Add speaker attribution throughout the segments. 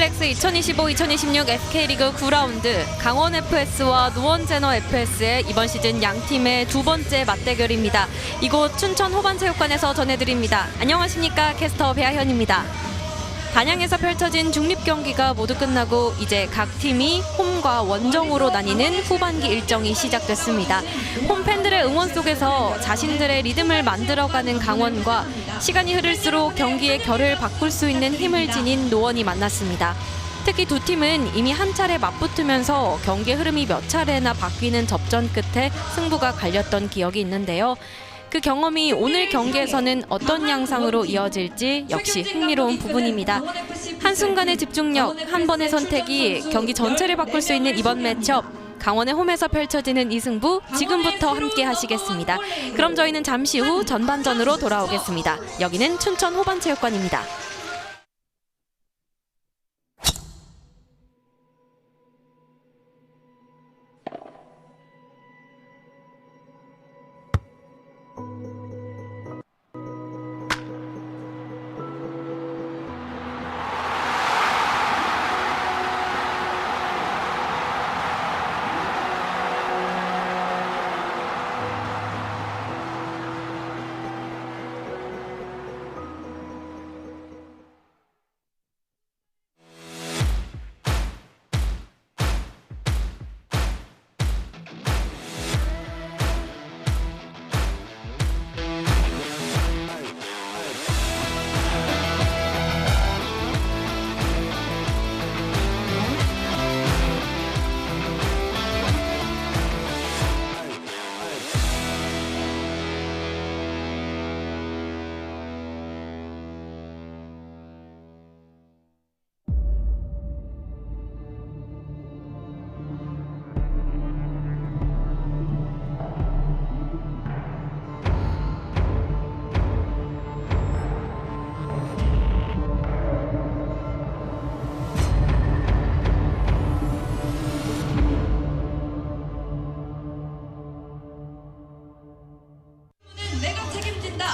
Speaker 1: 플렉스 2025-2026 FK리그 9라운드 강원 FS와 노원 제너 FS의 이번 시즌 양 팀의 두 번째 맞대결입니다. 이곳 춘천 호반체육관에서 전해드립니다. 안녕하십니까, 캐스터 배아현입니다. 단양에서 펼쳐진 중립 경기가 모두 끝나고 이제 각 팀이 홈과 원정으로 나뉘는 후반기 일정이 시작됐습니다. 홈 팬들의 응원 속에서 자신들의 리듬을 만들어가는 강원과 시간이 흐를수록 경기의 결을 바꿀 수 있는 힘을 지닌 노원이 만났습니다. 특히 두 팀은 이미 한 차례 맞붙으면서 경기의 흐름이 몇 차례나 바뀌는 접전 끝에 승부가 갈렸던 기억이 있는데요. 그 경험이 오늘 경기에서는 어떤 양상으로 이어질지 역시 흥미로운 부분입니다. 한순간의 집중력, 한 번의 선택이 경기 전체를 바꿀 수 있는 이번 매치업. 강원의 홈에서 펼쳐지는 이 승부 지금부터 함께 하시겠습니다. 그럼 저희는 잠시 후 전반전으로 돌아오겠습니다. 여기는 춘천 호반체육관입니다.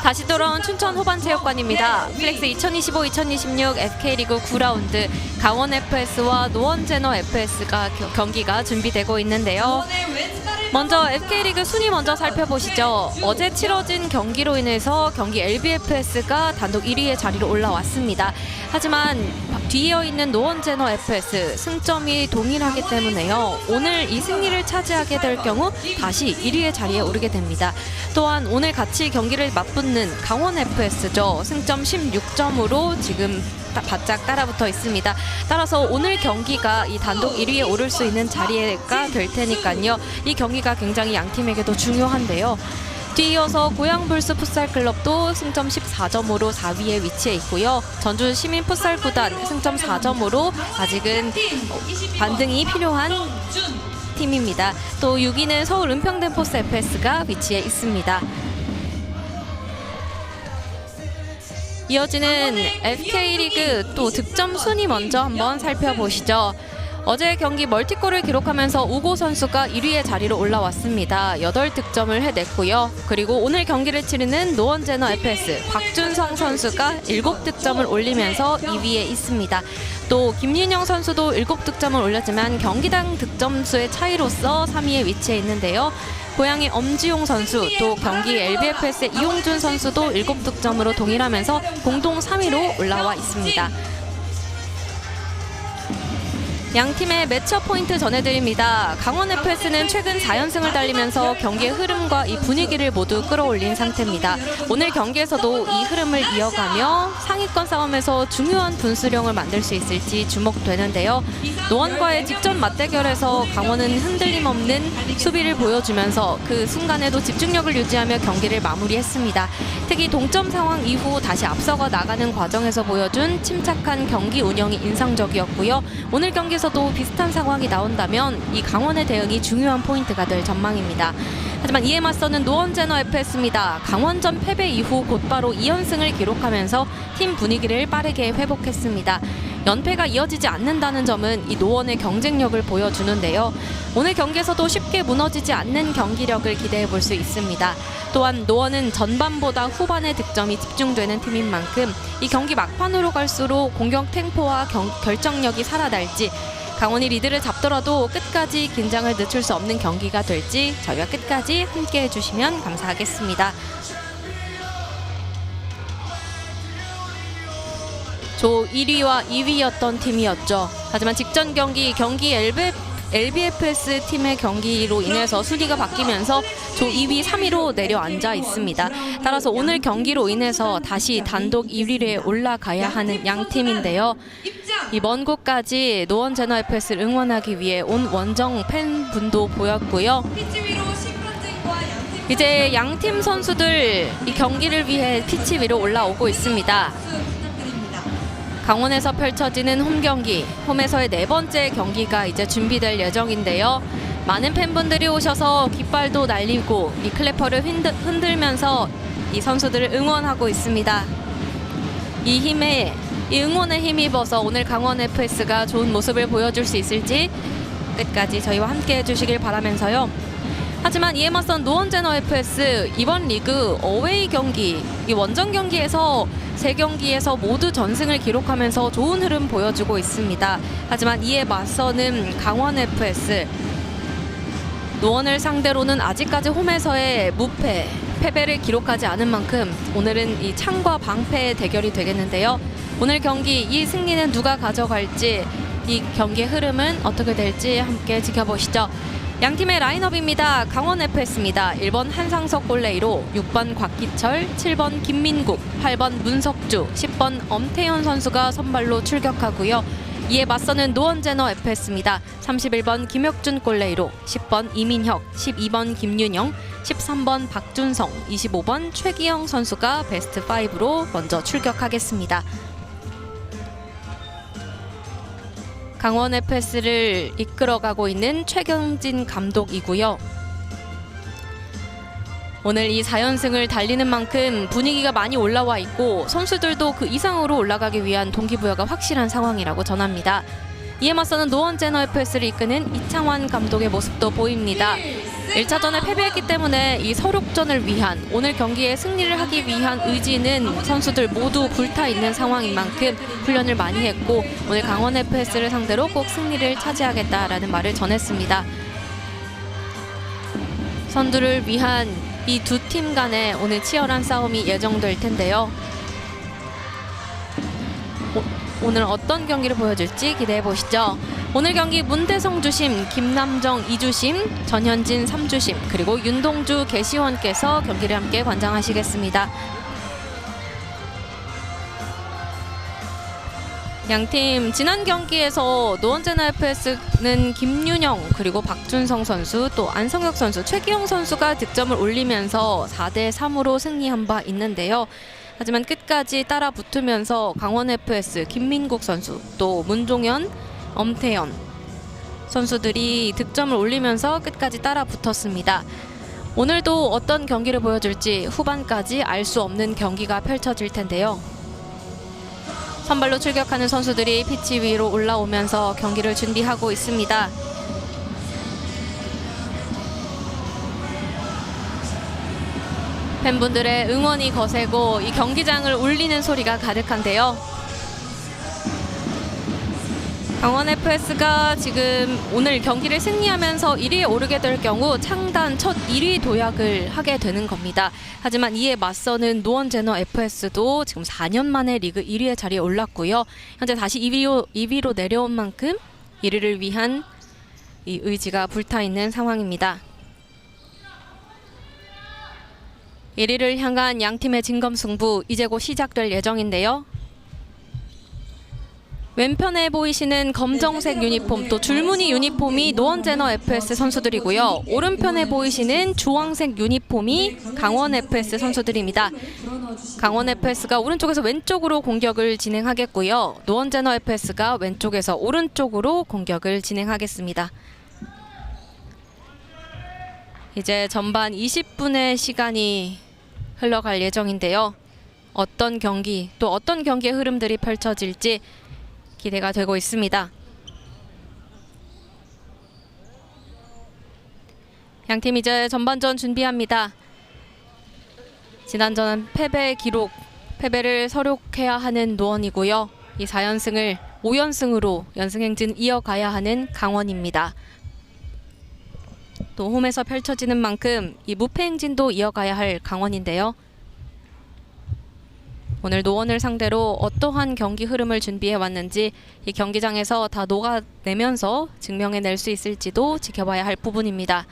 Speaker 1: 다시 돌아온 춘천 호반체육관입니다. 플렉스 2025-2026 FK리그 9라운드 강원 FS와 노원 제너 FS가 경기가 준비되고 있는데요. 먼저 FK리그 순위 먼저 살펴보시죠. 어제 치러진 경기로 인해서 경기 LBFS가 단독 1위의 자리로 올라왔습니다. 하지만 뒤이어 있는 노원 제너 FS 승점이 동일하기 때문에요. 오늘 이 승리를 차지하게 될 경우 다시 1위의 자리에 오르게 됩니다. 또한 오늘 같이 경기를 맞붙는 강원 FS죠. 승점 16점으로 지금 바짝 따라붙어 있습니다. 따라서 오늘 경기가 이 단독 1위에 오를 수 있는 자리가 될 테니까요. 이 경기가 굉장히 양 팀에게도 중요한데요. 뒤이어서 고양불스 풋살클럽도 승점 14점으로 4위에 위치해 있고요. 전주 시민 풋살구단 승점 4점으로 아직은 반등이 필요한 팀입니다. 또 6위는 서울 은평댐포스 FS가 위치해 있습니다. 이어지는 FK리그 또 득점 순위 먼저 한번 살펴보시죠. 어제 경기 멀티골을 기록하면서 우고 선수가 1위의 자리로 올라왔습니다. 8득점을 해냈고요. 그리고 오늘 경기를 치르는 노원 제너 FS 박준성 선수가 7득점을 올리면서 2위에 있습니다. 또 김윤영 선수도 7득점을 올렸지만 경기당 득점수의 차이로서 3위에 위치해 있는데요. 고양이 엄지용 선수, 또 경기 LBFS의 이용준 선수도 7득점으로 동일하면서 공동 3위로 올라와 있습니다. 양팀의 매치업 포인트 전해드립니다. 강원 FS는 최근 4연승을 달리면서 경기의 흐름과 이 분위기를 모두 끌어올린 상태입니다. 오늘 경기에서도 이 흐름을 이어가며 상위권 싸움에서 중요한 분수령을 만들 수 있을지 주목되는데요. 노원과의 직전 맞대결에서 강원은 흔들림 없는 수비를 보여주면서 그 순간에도 집중력을 유지하며 경기를 마무리했습니다. 특히 동점 상황 이후 다시 앞서가 나가는 과정에서 보여준 침착한 경기 운영이 인상적이었고요. 오늘 경기에서도 비슷한 상황이 나온다면 이 강원의 대응이 중요한 포인트가 될 전망입니다. 하지만 이에 맞서는 노원제너 FS입니다. 강원전 패배 이후 곧바로 2연승을 기록하면서 팀 분위기를 빠르게 회복했습니다. 연패가 이어지지 않는다는 점은 이 노원의 경쟁력을 보여주는데요. 오늘 경기에서도 쉽게 무너지지 않는 경기력을 기대해 볼 수 있습니다. 또한 노원은 전반보다 후반에 득점이 집중되는 팀인 만큼 이 경기 막판으로 갈수록 공격 템포와 결정력이 살아날지, 강원이 리드를 잡더라도 끝까지 긴장을 늦출 수 없는 경기가 될지 저희와 끝까지 함께 해주시면 감사하겠습니다. 조 1위와 2위였던 팀이었죠. 하지만 직전 경기 LBFS 팀의 경기로 인해서 순위가 바뀌면서 조 2위, 3위로 내려앉아 있습니다. 따라서 오늘 경기로 인해서 다시 단독 1위에 올라가야 하는 양 팀인데요. 이 먼 곳까지 노원제너 FS를 응원하기 위해 온 원정 팬분도 보였고요. 이제 양팀 선수들 이 경기를 위해 피치 위로 올라오고 있습니다. 강원에서 펼쳐지는 홈 경기, 홈에서의 4번째 경기가 이제 준비될 예정인데요. 많은 팬분들이 오셔서 깃발도 날리고 이 클래퍼를 흔들면서 이 선수들을 응원하고 있습니다. 이 응원에 힘입어서 오늘 강원 FS가 좋은 모습을 보여줄 수 있을지 끝까지 저희와 함께 해주시길 바라면서요. 하지만 이에 맞선 노원제너 FS 이번 리그 어웨이 경기, 이 원정 경기에서 3경기에서 모두 전승을 기록하면서 좋은 흐름 보여주고 있습니다. 하지만 이에 맞서는 강원 FS, 노원을 상대로는 아직까지 홈에서의 패배를 기록하지 않은 만큼 오늘은 이 창과 방패의 대결이 되겠는데요. 오늘 경기 이 승리는 누가 가져갈지, 이 경기의 흐름은 어떻게 될지 함께 지켜보시죠. 양팀의 라인업입니다. 강원 FS입니다. 1번 한상석 골레이로, 6번 곽기철, 7번 김민국, 8번 문석주, 10번 엄태현 선수가 선발로 출격하고요. 이에 맞서는 노원제너 FS입니다. 31번 김혁준 골레이로, 10번 이민혁, 12번 김윤영, 13번 박준성, 25번 최기영 선수가 베스트 5로 먼저 출격하겠습니다. 강원 FS를 이끌어가고 있는 최경진 감독이고요. 오늘 이 4연승을 달리는 만큼 분위기가 많이 올라와 있고 선수들도 그 이상으로 올라가기 위한 동기부여가 확실한 상황이라고 전합니다. 이에 맞서는 노원제너 FS를 이끄는 이창환 감독의 모습도 보입니다. 1차전을 패배했기 때문에 이 서록전을 위한, 오늘 경기에 승리를 하기 위한 의지는 선수들 모두 불타있는 상황인 만큼 훈련을 많이 했고 오늘 강원 FS를 상대로 꼭 승리를 차지하겠다라는 말을 전했습니다. 선두를 위한 이 두 팀 간에 오늘 치열한 싸움이 예정될 텐데요. 오늘 어떤 경기를 보여줄지 기대해 보시죠. 오늘 경기 문대성 주심, 김남정 2주심, 전현진 3주심, 그리고 윤동주 개시원께서 경기를 함께 관장하시겠습니다. 양팀 지난 경기에서 노원제너 FS는 김윤영, 그리고 박준성 선수, 또 안성혁 선수, 최기영 선수가 득점을 올리면서 4대3으로 승리한 바 있는데요. 하지만 끝까지 따라 붙으면서 강원 FS 김민국 선수, 또 문종현, 엄태현 선수들이 득점을 올리면서 끝까지 따라 붙었습니다. 오늘도 어떤 경기를 보여줄지 후반까지 알 수 없는 경기가 펼쳐질 텐데요. 선발로 출격하는 선수들이 피치 위로 올라오면서 경기를 준비하고 있습니다. 팬분들의 응원이 거세고 이 경기장을 울리는 소리가 가득한데요. 강원 FS가 지금 오늘 경기를 승리하면서 1위에 오르게 될 경우 창단 첫 1위 도약을 하게 되는 겁니다. 하지만 이에 맞서는 노원제너 FS도 지금 4년 만에 리그 1위의 자리에 올랐고요. 현재 다시 2위로 내려온 만큼 1위를 위한 이 의지가 불타있는 상황입니다. 1위를 향한 양팀의 진검승부 이제 곧 시작될 예정인데요. 왼편에 보이시는 검정색 유니폼, 또 줄무늬 유니폼이 노원제너 FS 선수들이고요. 오른편에 보이시는 주황색 유니폼이 강원 FS 선수들입니다. 강원 FS가 오른쪽에서 왼쪽으로 공격을 진행하겠고요. 노원제너 FS가 왼쪽에서 오른쪽으로 공격을 진행하겠습니다. 이제 전반 20분의 시간이 흘러갈 예정인데요. 어떤 경기, 또 어떤 경기의 흐름들이 펼쳐질지 기대가 되고 있습니다. 양팀 이제 전반전 준비합니다. 지난전 패배 기록, 패배를 서력해야 하는 노원이고요. 이 4연승을 5연승으로 연승행진 이어가야 하는 강원입니다. 또 홈에서 펼쳐지는 만큼 이 무패행진도 이어가야 할 강원인데요. 오늘 노원을 상대로 어떠한 경기 흐름을 준비해 왔는지 이 경기장에서 다 녹아내면서 증명해낼 수 있을지도 지켜봐야 할 부분입니다.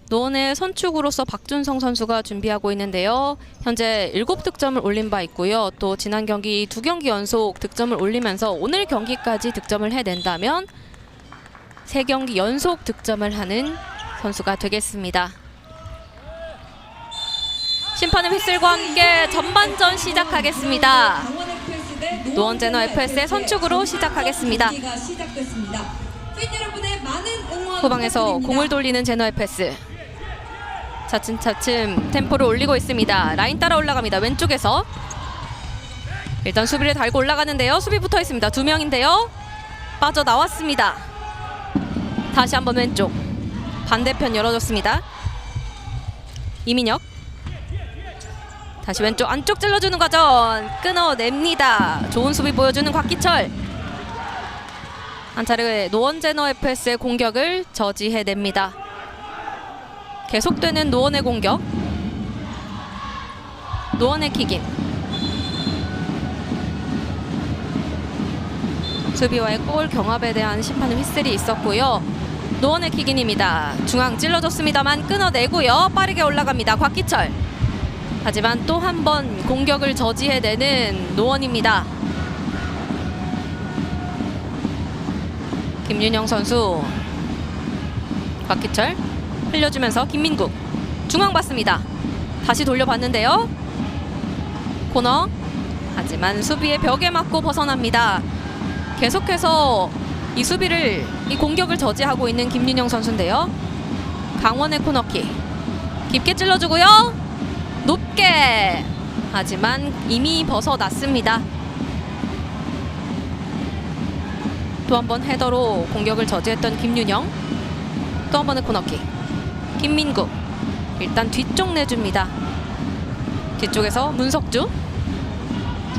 Speaker 1: 노원의 선축으로서 박준성 선수가 준비하고 있는데요. 현재 7득점을 올린 바 있고요. 또 지난 경기 2경기 연속 득점을 올리면서 오늘 경기까지 득점을 해낸다면 3경기 연속 득점을 하는 선수가 되겠습니다. 심판의 휘슬과 함께 전반전 시작하겠습니다. 노원 제너 FS의 선축으로 시작하겠습니다. 후방에서 공을 돌리는 제너 FS. 차츰차츰 템포를 올리고 있습니다. 라인 따라 올라갑니다. 왼쪽에서 일단 수비를 달고 올라가는데요. 수비 붙어 있습니다. 2명인데요. 빠져나왔습니다. 다시 한번 왼쪽. 반대편 열어줬습니다. 이민혁. 다시 왼쪽 안쪽 찔러주는 과정. 끊어냅니다. 좋은 수비 보여주는 곽기철. 한 차례 노원 제너 FS의 공격을 저지해냅니다. 계속되는 노원의 공격. 노원의 킥인. 수비와의 골 경합에 대한 심판의 휘슬이 있었고요. 노원의 킥인입니다. 중앙 찔러줬습니다만 끊어내고요. 빠르게 올라갑니다. 곽기철. 하지만 또 한 번 공격을 저지해내는 노원입니다. 김윤영 선수. 곽기철 흘려주면서 김민국. 중앙 봤습니다. 다시 돌려봤는데요. 코너. 하지만 수비의 벽에 맞고 벗어납니다. 계속해서 이 공격을 저지하고 있는 김윤영 선수인데요. 강원의 코너킥. 깊게 찔러주고요. 높게. 하지만 이미 벗어났습니다. 또 한 번 헤더로 공격을 저지했던 김윤영. 또 한 번의 코너킥. 김민국. 일단 뒤쪽 내줍니다. 뒤쪽에서 문석주.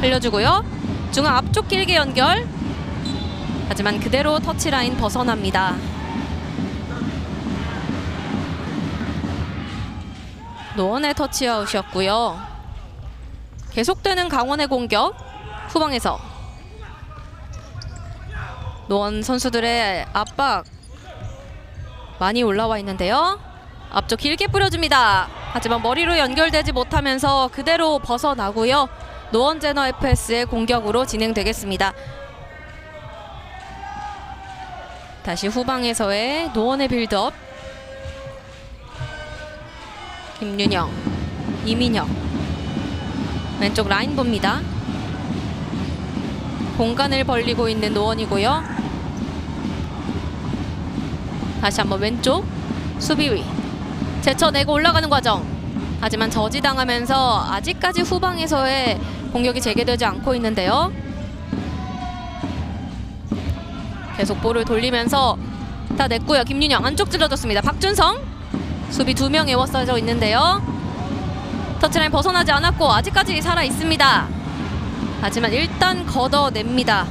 Speaker 1: 흘려주고요. 중앙 앞쪽 길게 연결. 하지만 그대로 터치라인 벗어납니다. 노원의 터치아웃이었고요. 계속되는 강원의 공격. 후방에서 노원 선수들의 압박 많이 올라와 있는데요. 앞쪽 길게 뿌려줍니다. 하지만 머리로 연결되지 못하면서 그대로 벗어나고요. 노원 제너 FS의 공격으로 진행되겠습니다. 다시 후방에서의 노원의 빌드업. 김윤영, 이민혁. 왼쪽 라인 봅니다. 공간을 벌리고 있는 노원이고요. 다시 한번 왼쪽 수비 위. 제쳐내고 올라가는 과정. 하지만 저지당하면서 아직까지 후방에서의 공격이 재개되지 않고 있는데요. 계속 볼을 돌리면서 다 냈고요. 김윤영 안쪽 찔러줬습니다. 박준성. 수비 2명 에워싸져 있는데요. 터치라인 벗어나지 않았고 아직까지 살아있습니다. 하지만 일단 걷어냅니다.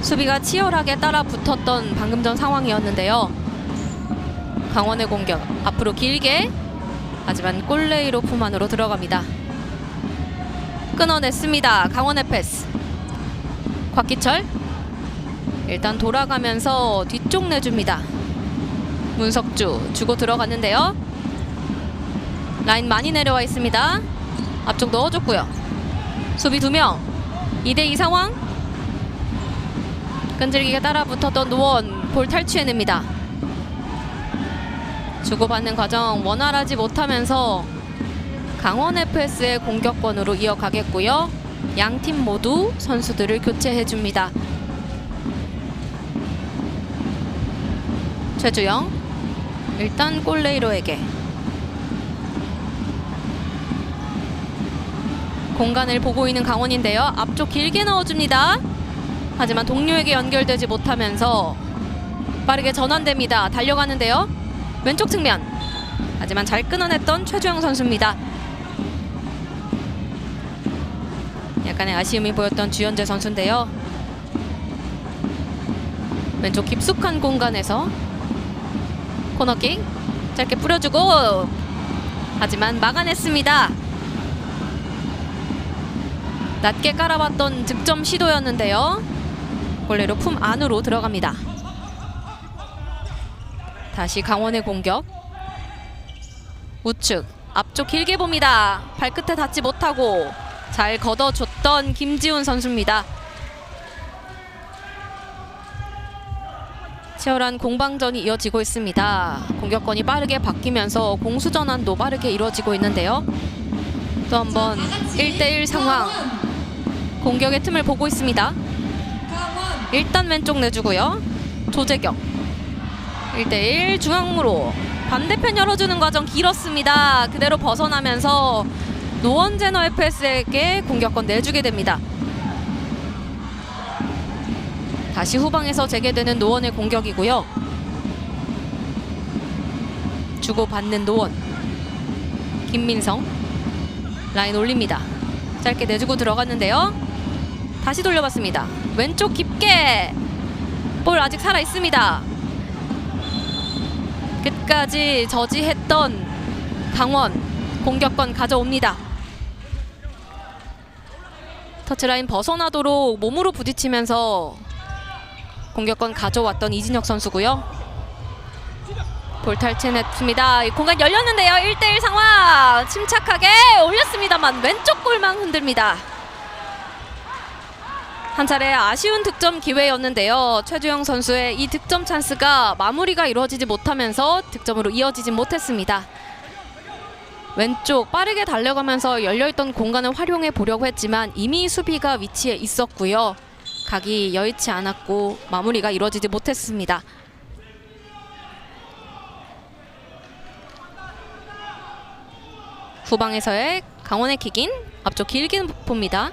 Speaker 1: 수비가 치열하게 따라 붙었던 방금 전 상황이었는데요. 강원의 공격 앞으로 길게. 하지만 골레이로 품 안으로 들어갑니다. 끊어냈습니다. 강원의 패스. 곽기철. 일단 돌아가면서 뒤쪽 내줍니다. 문석주 주고 들어갔는데요. 라인 많이 내려와 있습니다. 앞쪽 넣어줬고요. 수비 2명. 2대2 상황. 끈질기게 따라 붙었던 노원. 볼 탈취해냅니다. 주고받는 과정 원활하지 못하면서 강원 FS의 공격권으로 이어가겠고요. 양팀 모두 선수들을 교체해줍니다. 최주영 일단 골레이로에게 공간을 보고 있는 강원인데요. 앞쪽 길게 넣어줍니다. 하지만 동료에게 연결되지 못하면서 빠르게 전환됩니다. 달려가는데요. 왼쪽 측면. 하지만 잘 끊어냈던 최주영 선수입니다. 약간의 아쉬움이 보였던 주현재 선수인데요. 왼쪽 깊숙한 공간에서 코너킥 짧게 뿌려주고 하지만 막아냈습니다. 낮게 깔아봤던 득점 시도였는데요. 골레로 품 안으로 들어갑니다. 다시 강원의 공격. 우측 앞쪽 길게 봅니다. 발끝에 닿지 못하고 잘 걷어줬던 김지훈 선수입니다. 치열한 공방전이 이어지고 있습니다. 공격권이 빠르게 바뀌면서 공수 전환도 빠르게 이루어지고 있는데요. 또 한번 1대1 상황. 공격의 틈을 보고 있습니다. 일단 왼쪽 내주고요. 조재경 1대1 중앙으로 반대편 열어주는 과정 길었습니다. 그대로 벗어나면서 노원제너 FS에게 공격권 내주게 됩니다. 다시 후방에서 재개되는 노원의 공격이고요. 주고받는 노원. 김민성 라인 올립니다. 짧게 내주고 들어갔는데요. 다시 돌려봤습니다. 왼쪽 깊게 볼 아직 살아있습니다. 끝까지 저지했던 강원 공격권 가져옵니다. 터치라인 벗어나도록 몸으로 부딪히면서 공격권 가져왔던 이진혁 선수고요. 볼 탈취했습니다. 공간 열렸는데요. 1대1 상황. 침착하게 올렸습니다만 왼쪽 골망 흔듭니다. 한 차례 아쉬운 득점 기회였는데요. 최주영 선수의 이 득점 찬스가 마무리가 이루어지지 못하면서 득점으로 이어지지 못했습니다. 왼쪽 빠르게 달려가면서 열려있던 공간을 활용해 보려고 했지만 이미 수비가 위치해 있었고요. 각이 여의치 않았고 마무리가 이루어지지 못했습니다. 후방에서의 강원의 킥인 앞쪽 길게 봅니다.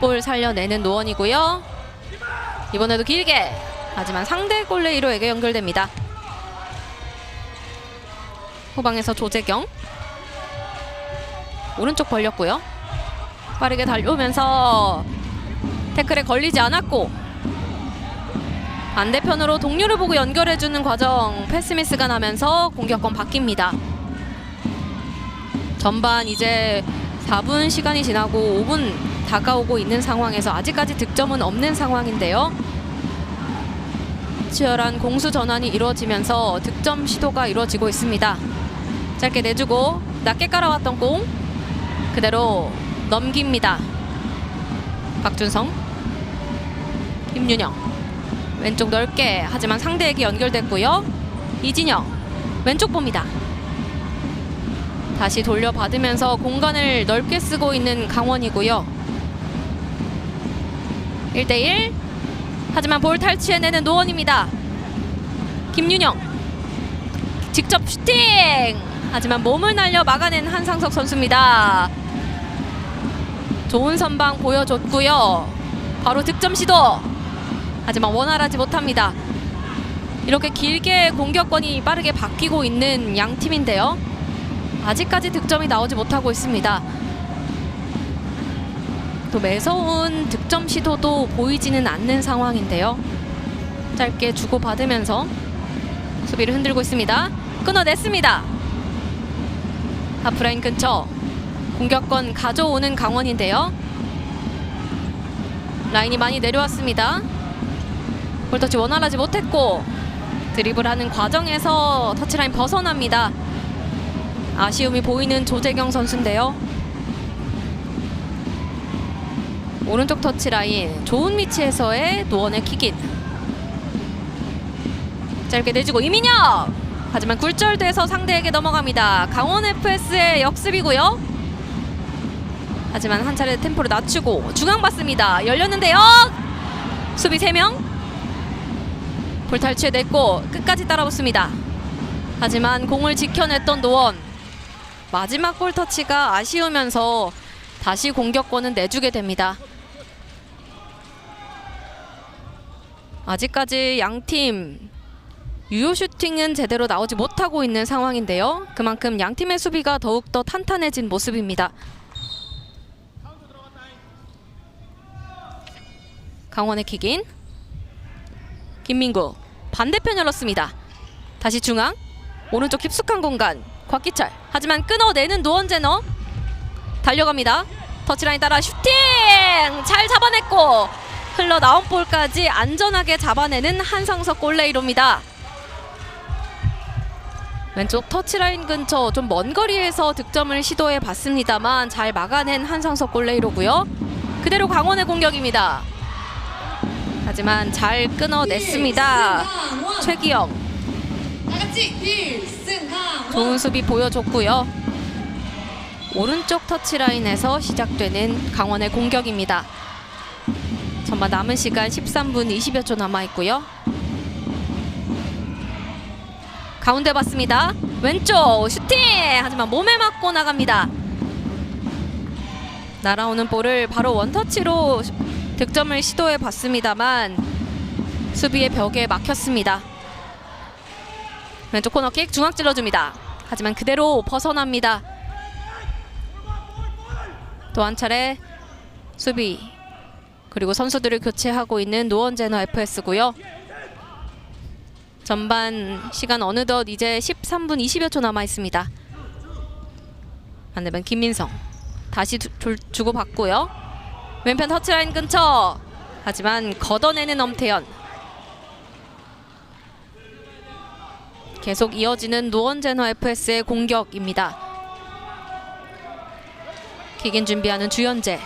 Speaker 1: 볼 살려내는 노원이고요. 이번에도 길게 하지만 상대 골레이로에게 연결됩니다. 후방에서 조재경 오른쪽 벌렸고요. 빠르게 달려오면서 태클에 걸리지 않았고 반대편으로 동료를 보고 연결해주는 과정 패스미스가 나면서 공격권 바뀝니다. 전반 이제 4분 시간이 지나고 5분 다가오고 있는 상황에서 아직까지 득점은 없는 상황인데요. 치열한 공수 전환이 이루어지면서 득점 시도가 이루어지고 있습니다. 짧게 내주고 낮게 깔아왔던 공 그대로 넘깁니다. 박준성, 김윤영 왼쪽 넓게 하지만 상대에게 연결됐고요. 이진영 왼쪽 봅니다. 다시 돌려받으면서 공간을 넓게 쓰고 있는 강원이고요. 1대1 하지만 볼 탈취해내는 노원입니다. 김윤영 직접 슈팅 하지만 몸을 날려 막아낸 한상석 선수입니다. 좋은 선방 보여줬고요. 바로 득점 시도 하지만 원활하지 못합니다. 이렇게 길게 공격권이 빠르게 바뀌고 있는 양 팀인데요. 아직까지 득점이 나오지 못하고 있습니다. 또 매서운 득점 시도도 보이지는 않는 상황인데요. 짧게 주고받으면서 수비를 흔들고 있습니다. 끊어냈습니다. 하프라인 근처 공격권 가져오는 강원인데요. 라인이 많이 내려왔습니다. 볼터치 원활하지 못했고 드리블하는 과정에서 터치라인 벗어납니다. 아쉬움이 보이는 조재경 선수인데요. 오른쪽 터치라인 좋은 위치에서의 노원의 킥인 짧게 내주고 이민혁 하지만 굴절돼서 상대에게 넘어갑니다. 강원 FS의 역습이고요. 하지만 한 차례 템포를 낮추고 중앙 받습니다. 열렸는데요. 수비 3명 볼 탈취해냈고 끝까지 따라붙습니다. 하지만 공을 지켜냈던 노원. 마지막 볼 터치가 아쉬우면서 다시 공격권은 내주게 됩니다. 아직까지 양팀 유효 슈팅은 제대로 나오지 못하고 있는 상황인데요. 그만큼 양팀의 수비가 더욱더 탄탄해진 모습입니다. 강원의 킥인. 김민구 반대편 열었습니다. 다시 중앙. 오른쪽 깊숙한 공간. 곽기철. 하지만 끊어내는 노원재너. 달려갑니다. 터치라인 따라 슈팅! 잘 잡아냈고 흘러나온 볼까지 안전하게 잡아내는 한상석 골레이로입니다. 왼쪽 터치라인 근처 좀 먼 거리에서 득점을 시도해 봤습니다만 잘 막아낸 한상석 골레이로고요. 그대로 강원의 공격입니다. 하지만 잘 끊어냈습니다. 최기영. 좋은 수비 보여줬고요. 오른쪽 터치라인에서 시작되는 강원의 공격입니다. 전반 남은 시간 13분 20여 초 남아있고요. 가운데 봤습니다. 왼쪽 슈팅! 하지만 몸에 맞고 나갑니다. 날아오는 볼을 바로 원터치로 득점을 시도해 봤습니다만 수비의 벽에 막혔습니다. 왼쪽 코너킥 중앙 찔러줍니다. 하지만 그대로 벗어납니다. 또 한 차례 수비 그리고 선수들을 교체하고 있는 노원제너 FS고요. 전반 시간 어느덧 이제 13분 20여 초 남아 있습니다. 반대편 김민성 다시 주고받고요. 왼편 터치라인 근처. 하지만 걷어내는 엄태현. 계속 이어지는 노원제너 FS의 공격입니다. 킥인 준비하는 주현재.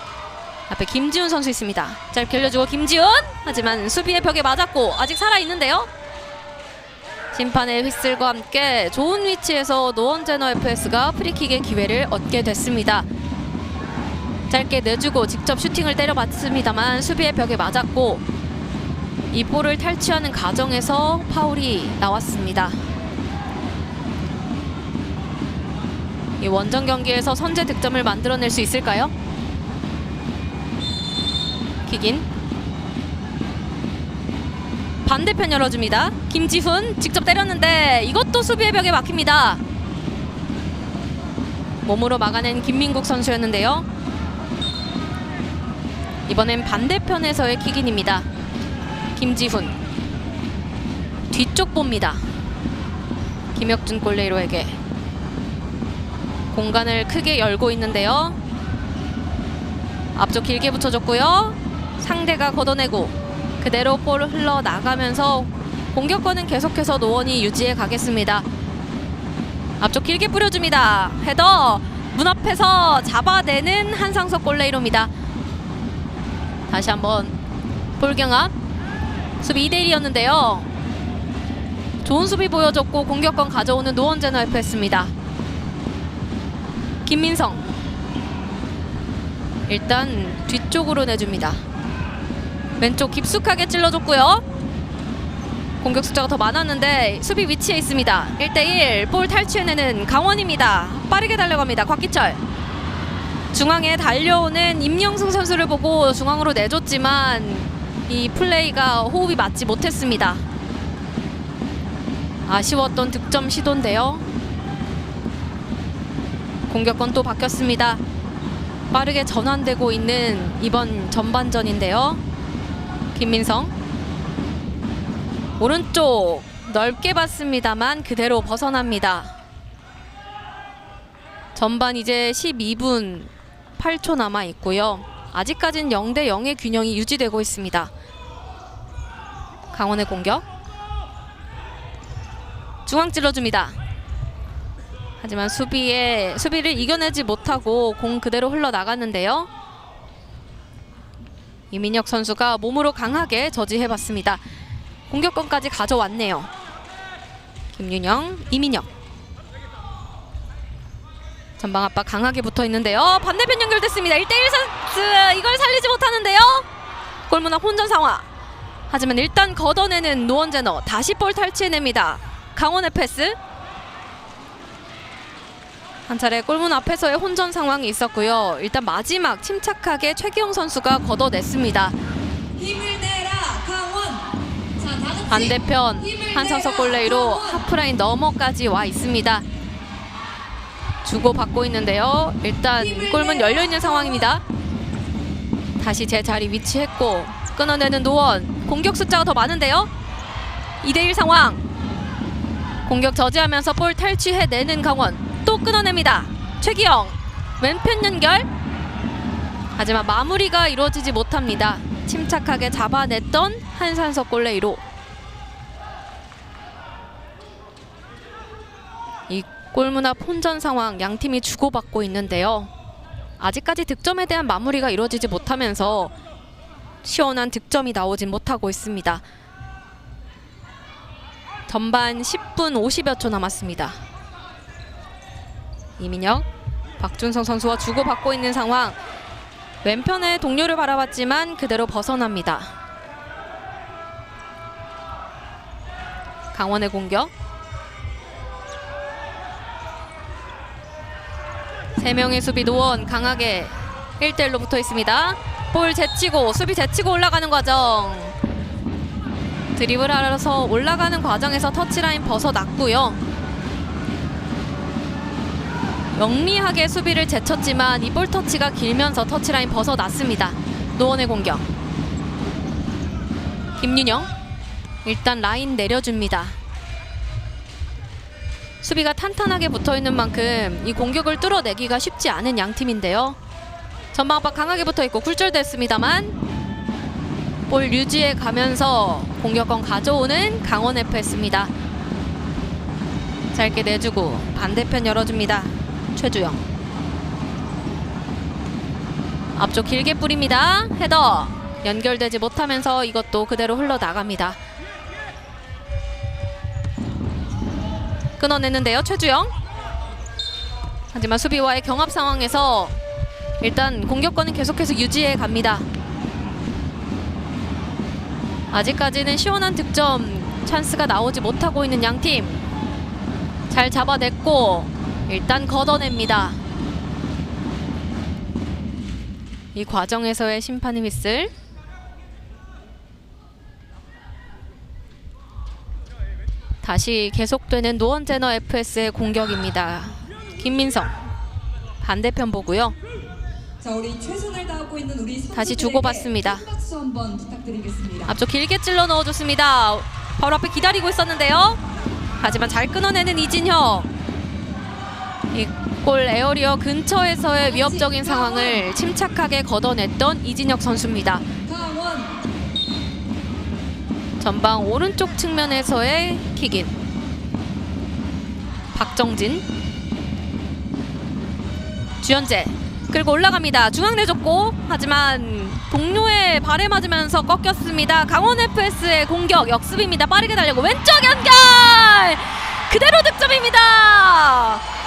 Speaker 1: 앞에 김지훈 선수 있습니다. 짧게 흘려주고 김지훈. 하지만 수비의 벽에 맞았고 아직 살아있는데요. 심판의 휘슬과 함께 좋은 위치에서 노원제너 FS가 프리킥의 기회를 얻게 됐습니다. 짧게 내주고 직접 슈팅을 때려봤습니다만 수비의 벽에 맞았고 이 볼을 탈취하는 과정에서 파울이 나왔습니다. 이 원정 경기에서 선제 득점을 만들어낼 수 있을까요? 킥인. 반대편 열어줍니다. 김지훈 직접 때렸는데 이것도 수비의 벽에 막힙니다. 몸으로 막아낸 김민국 선수였는데요. 이번엔 반대편에서의 킥인입니다. 김지훈 뒤쪽 봅니다. 김혁준 골레이로에게 공간을 크게 열고 있는데요. 앞쪽 길게 붙여줬고요. 상대가 걷어내고 그대로 볼 흘러나가면서 공격권은 계속해서 노원이 유지해 가겠습니다. 앞쪽 길게 뿌려줍니다. 헤더 문 앞에서 잡아내는 한상석 골레이로입니다. 다시 한번 볼경합. 수비 2대1이었는데요. 좋은 수비 보여줬고 공격권 가져오는 노원제너 FS입니다. 김민성 일단 뒤쪽으로 내줍니다. 왼쪽 깊숙하게 찔러줬고요. 공격 숫자가 더 많았는데 수비 위치에 있습니다. 1대1 볼 탈취해내는 강원입니다. 빠르게 달려갑니다. 곽기철 중앙에 달려오는 임영승 선수를 보고 중앙으로 내줬지만 이 플레이가 호흡이 맞지 못했습니다. 아쉬웠던 득점 시도인데요. 공격권 또 바뀌었습니다. 빠르게 전환되고 있는 이번 전반전인데요. 김민성 오른쪽 넓게 봤습니다만 그대로 벗어납니다. 전반 이제 12분 8초 남아 있고요. 아직까지는 0대 0의 균형이 유지되고 있습니다. 강원의 공격. 중앙 찔러줍니다. 하지만 수비를 이겨내지 못하고 공 그대로 흘러나갔는데요. 이민혁 선수가 몸으로 강하게 저지해봤습니다. 공격권까지 가져왔네요. 김윤영, 이민혁. 전방 압박 강하게 붙어있는데요. 반대편 연결됐습니다. 1대1 선수 이걸 살리지 못하는데요. 골문앞 혼전 상황. 하지만 일단 걷어내는 노원제너. 다시 볼 탈취해냅니다. 강원 FS. 한 차례 골문 앞에서의 혼전 상황이 있었고요. 일단 마지막 침착하게 최기영 선수가 걷어냈습니다.
Speaker 2: 힘을 내라 강원. 자, 다 같이
Speaker 1: 반대편
Speaker 2: 힘을
Speaker 1: 한상석
Speaker 2: 내라,
Speaker 1: 골레이로
Speaker 2: 강원.
Speaker 1: 하프라인 너머까지 와 있습니다. 주고받고 있는데요. 일단 골문 열려있는 상황입니다. 다시 제자리 위치했고 끊어내는 노원. 공격 숫자가 더 많은데요. 2대1 상황. 공격 저지하면서 볼 탈취해내는 강원. 또 끊어냅니다. 최기영 왼편 연결. 하지만 마무리가 이루어지지 못합니다. 침착하게 잡아냈던 한상석 골레이로. 이 골문 앞 혼전 상황 양팀이 주고받고 있는데요. 아직까지 득점에 대한 마무리가 이루어지지 못하면서 시원한 득점이 나오진 못하고 있습니다. 전반 10분 50여 초 남았습니다. 이민혁, 박준성 선수와 주고받고 있는 상황. 왼편에 동료를 바라봤지만 그대로 벗어납니다. 강원의 공격. 3명의 수비 노원 강하게 1대1로 붙어 있습니다. 볼 제치고 수비 제치고 올라가는 과정. 드리블 하러서 올라가는 과정에서 터치라인 벗어났고요. 영리하게 수비를 제쳤지만 이 볼 터치가 길면서 터치라인 벗어났습니다. 노원의 공격. 김윤영 일단 라인 내려줍니다. 수비가 탄탄하게 붙어있는 만큼 이 공격을 뚫어내기가 쉽지 않은 양팀인데요. 전방 압박 강하게 붙어있고 굴절됐습니다만 볼 유지해 가면서 공격권 가져오는 강원 FS입니다. 짧게 내주고 반대편 열어줍니다. 최주영 앞쪽 길게 뿌립니다. 헤더 연결되지 못하면서 이것도 그대로 흘러나갑니다. 끊어내는데요. 최주영. 하지만 수비와의 경합 상황에서 일단 공격권은 계속해서 유지해 갑니다. 아직까지는 시원한 득점 찬스가 나오지 못하고 있는 양팀. 잘 잡아냈고 일단 걷어냅니다. 이 과정에서의 심판의 휘슬. 다시 계속되는 노원제너 FS의 공격입니다. 김민성 반대편 보고요.
Speaker 2: 자, 우리 최선을 다하고 있는 우리
Speaker 1: 다시 주고받습니다.
Speaker 2: 박수 한번 부탁드리겠습니다.
Speaker 1: 앞쪽 길게 찔러 넣어줬습니다. 바로 앞에 기다리고 있었는데요. 하지만 잘 끊어내는 이진혁. 이 골 에어리어 근처에서의 위협적인 상황을 침착하게 걷어냈던 이진혁 선수입니다.
Speaker 2: 강원.
Speaker 1: 전방 오른쪽 측면에서의 킥인. 박정진. 주현재 끌고 올라갑니다. 중앙 내줬고 하지만 동료의 발에 맞으면서 꺾였습니다. 강원 FS의 공격 역습입니다. 빠르게 달려고 왼쪽 연결! 그대로 득점입니다.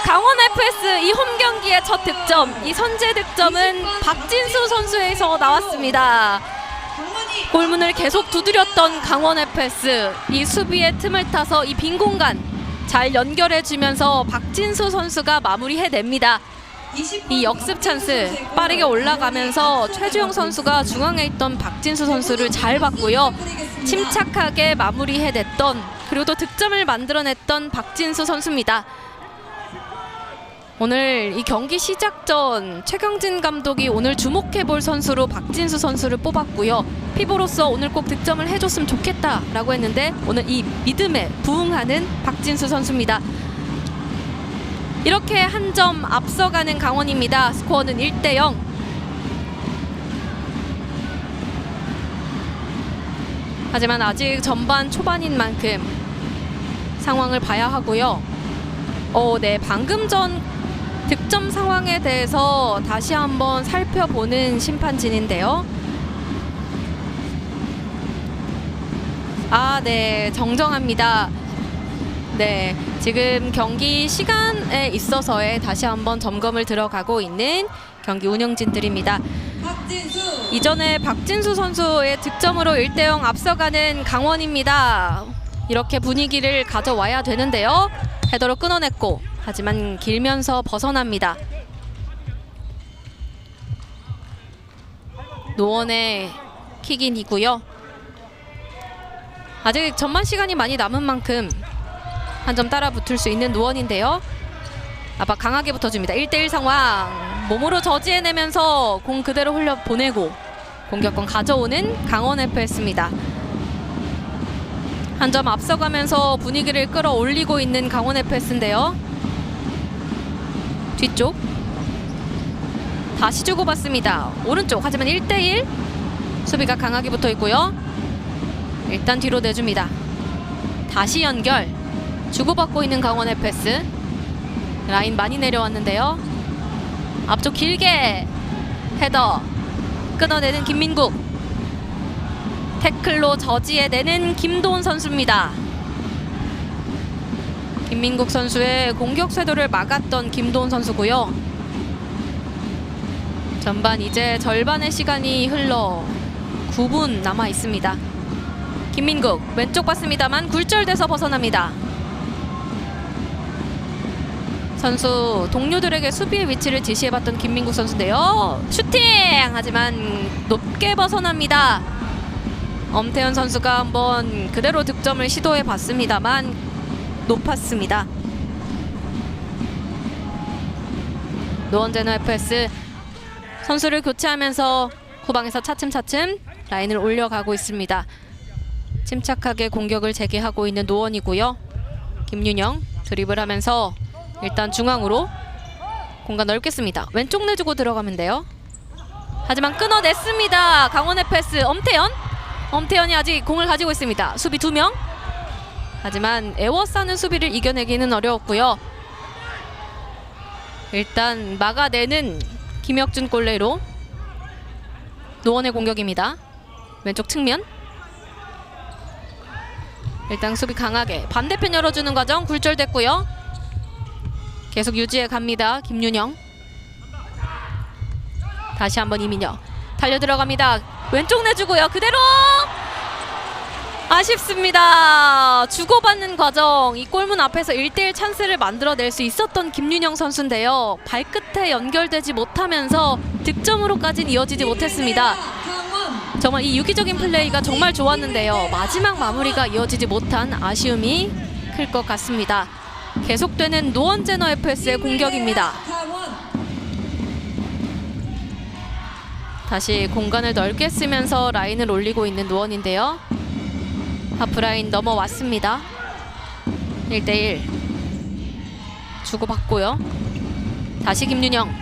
Speaker 1: 강원 FS 이 홈 경기의 첫 득점, 이 선제 득점은 박진수 선수에서 나왔습니다. 골문을 계속 두드렸던 강원 FS, 이 수비의 틈을 타서 이 빈 공간 잘 연결해주면서 박진수 선수가 마무리해냅니다. 이 역습 찬스 빠르게 올라가면서 최주영 선수가 중앙에 있던 박진수 선수를 잘 봤고요. 침착하게 마무리해냈던, 그리고 또 득점을 만들어냈던 박진수 선수입니다. 오늘 이 경기 시작 전 최경진 감독이 오늘 주목해볼 선수로 박진수 선수를 뽑았고요. 피보로서 오늘 꼭 득점을 해줬으면 좋겠다라고 했는데 오늘 이 믿음에 부응하는 박진수 선수입니다. 이렇게 한 점 앞서가는 강원입니다. 스코어는 1대0. 하지만 아직 전반 초반인 만큼 상황을 봐야 하고요. 네, 방금 전 득점 상황에 대해서 다시 한번 살펴보는 심판진인데요. 네, 정정합니다. 네, 지금 경기 시간에 있어서의 다시 한번 점검을 들어가고 있는 경기 운영진들입니다.
Speaker 2: 박진수.
Speaker 1: 이전에 박진수 선수의 득점으로 1대0 앞서가는 강원입니다. 이렇게 분위기를 가져와야 되는데요. 헤더로 끊어냈고 하지만 길면서 벗어납니다. 노원의 킥인이고요. 아직 전반 시간이 많이 남은 만큼 한 점 따라 붙을 수 있는 노원인데요. 압박 강하게 붙어줍니다. 1대1 상황. 몸으로 저지해내면서 공 그대로 흘려보내고 공격권 가져오는 강원 FS입니다. 한 점 앞서가면서 분위기를 끌어올리고 있는 강원 FS인데요. 뒤쪽 다시 주고받습니다. 오른쪽 하지만 1대1 수비가 강하게 붙어 있고요. 일단 뒤로 내줍니다. 다시 연결 주고받고 있는 강원 FS. 라인 많이 내려왔는데요. 앞쪽 길게 헤더 끊어내는 김민국. 태클로 저지해내는 김도훈 선수입니다. 김민국 선수의 공격 쇄도를 막았던 김도훈 선수고요. 전반 이제 절반의 시간이 흘러 9분 남아 있습니다. 김민국 왼쪽 봤습니다만 굴절돼서 벗어납니다. 선수 동료들에게 수비의 위치를 지시해봤던 김민국 선수인데요. 슈팅! 하지만 높게 벗어납니다. 엄태현 선수가 한번 그대로 득점을 시도해봤습니다만 높았습니다. 노원제너 FS 선수를 교체하면서 후방에서 차츰차츰 라인을 올려가고 있습니다. 침착하게 공격을 재개하고 있는 노원이고요. 김윤영 드리블하면서 일단 중앙으로 공간 넓게 씁니다. 왼쪽 내주고 들어가면 돼요. 하지만 끊어냈습니다. 강원의 패스 엄태현이 아직 공을 가지고 있습니다. 수비 2명. 하지만 에워싸는 수비를 이겨내기는 어려웠고요. 일단 막아내는 김혁준 골레로 노원의 공격입니다. 왼쪽 측면. 일단 수비 강하게 반대편 열어주는 과정 굴절됐고요. 계속 유지해 갑니다. 김윤영. 다시 한번 이민혁 달려 들어갑니다. 왼쪽 내주고요. 그대로 아쉽습니다. 주고받는 과정 이 골문 앞에서 1대1 찬스를 만들어낼 수 있었던 김윤영 선수인데요. 발끝에 연결되지 못하면서 득점으로까지는 이어지지 못했습니다. 정말 이 유기적인 플레이가 정말 좋았는데요. 마지막 마무리가 이어지지 못한 아쉬움이 클 것 같습니다. 계속되는 노원제너 FS의 공격입니다. 다시 공간을 넓게 쓰면서 라인을 올리고 있는 노원인데요. 하프라인 넘어왔습니다. 1대1 주고받고요. 다시 김윤영.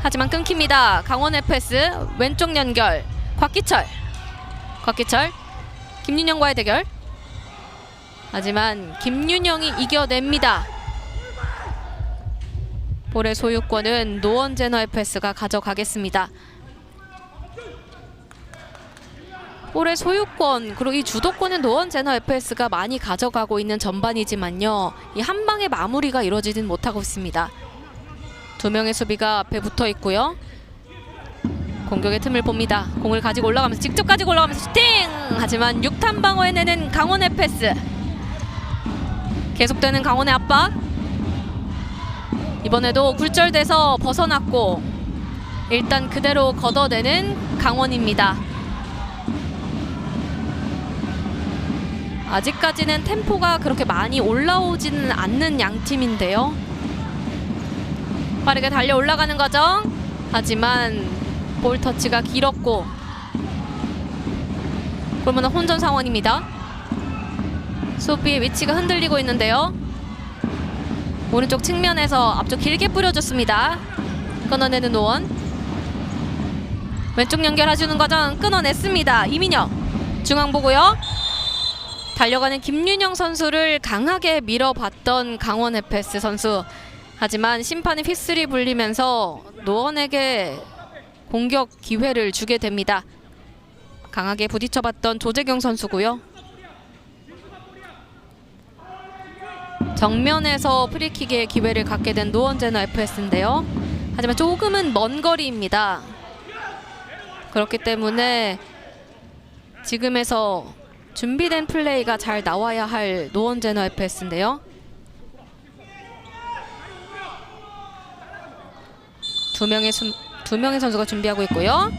Speaker 1: 하지만 끊깁니다. 강원 FS 왼쪽 연결 곽기철 김윤영과의 대결. 하지만 김윤영이 이겨냅니다. 볼의 소유권은 노원제너 FS가 가져가겠습니다. 볼의 소유권 그리고 이 주도권은 노원제너 FS가 많이 가져가고 있는 전반이지만요. 이 한 방의 마무리가 이루어지진 못하고 있습니다. 2명의 수비가 앞에 붙어 있고요. 공격의 틈을 봅니다. 공을 가지고 올라가면서 직접 가지고 올라가면서 슈팅! 하지만 6탄 방어해내는 강원 FS. 계속되는 강원의 압박. 이번에도 굴절돼서 벗어났고 일단 그대로 걷어내는 강원입니다. 아직까지는 템포가 그렇게 많이 올라오지는 않는 양팀인데요. 빠르게 달려 올라가는 과정. 하지만 볼 터치가 길었고 골문은 혼전 상황입니다. 수비의 위치가 흔들리고 있는데요. 오른쪽 측면에서 앞쪽 길게 뿌려줬습니다. 끊어내는 노원. 왼쪽 연결해주는 과정 끊어냈습니다. 이민혁 중앙 보고요. 달려가는 김윤영 선수를 강하게 밀어봤던 강원 FS 선수. 하지만 심판의 휘슬이 불리면서 노원에게 공격 기회를 주게 됩니다. 강하게 부딪혀봤던 조재경 선수고요. 정면에서 프리킥의 기회를 갖게 된 노원제너 FS인데요. 하지만 조금은 먼 거리입니다. 그렇기 때문에 지금에서 준비된 플레이가 잘 나와야 할 노원제너 FS인데요. 두 명의 선수가 준비하고 있고요.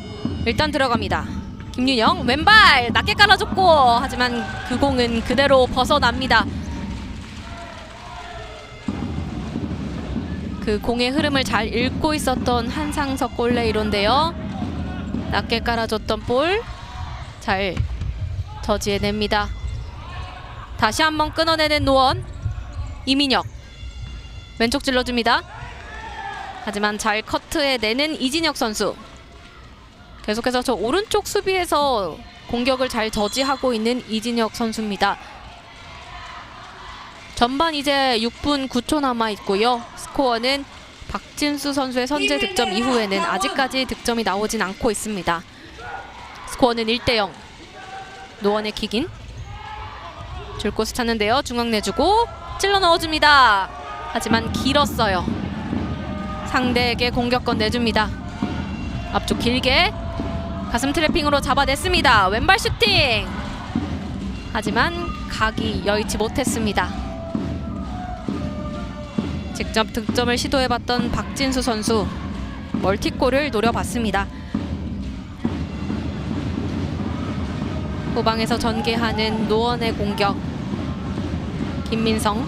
Speaker 1: 일단 들어갑니다. 김윤영 왼발 낮게 깔아줬고, 하지만 그 공은 그대로 벗어납니다. 그 공의 흐름을 잘 읽고 있었던 한상석 골레이로인데요. 낮게 깔아줬던 볼 잘 저지해냅니다. 다시 한번 끊어내는 노원. 이민혁 왼쪽 찔러줍니다. 하지만 잘 커트해내는 이진혁 선수. 계속해서 저 오른쪽 수비에서 공격을 잘 저지하고 있는 이진혁 선수입니다. 전반 이제 6분 9초 남아 있고요. 스코어는 박진수 선수의 선제 득점 이후에는 아직까지 득점이 나오진 않고 있습니다. 스코어는 1대0. 노원의 킥인. 줄 곳을 찾는데요. 중앙 내주고 찔러 넣어줍니다. 하지만 길었어요. 상대에게 공격권 내줍니다. 앞쪽 길게 가슴 트래핑으로 잡아냈습니다. 왼발 슈팅. 하지만 각이 여의치 못했습니다. 직접 득점을 시도해봤던 박진수 선수, 멀티골을 노려봤습니다. 후방에서 전개하는 노원의 공격. 김민성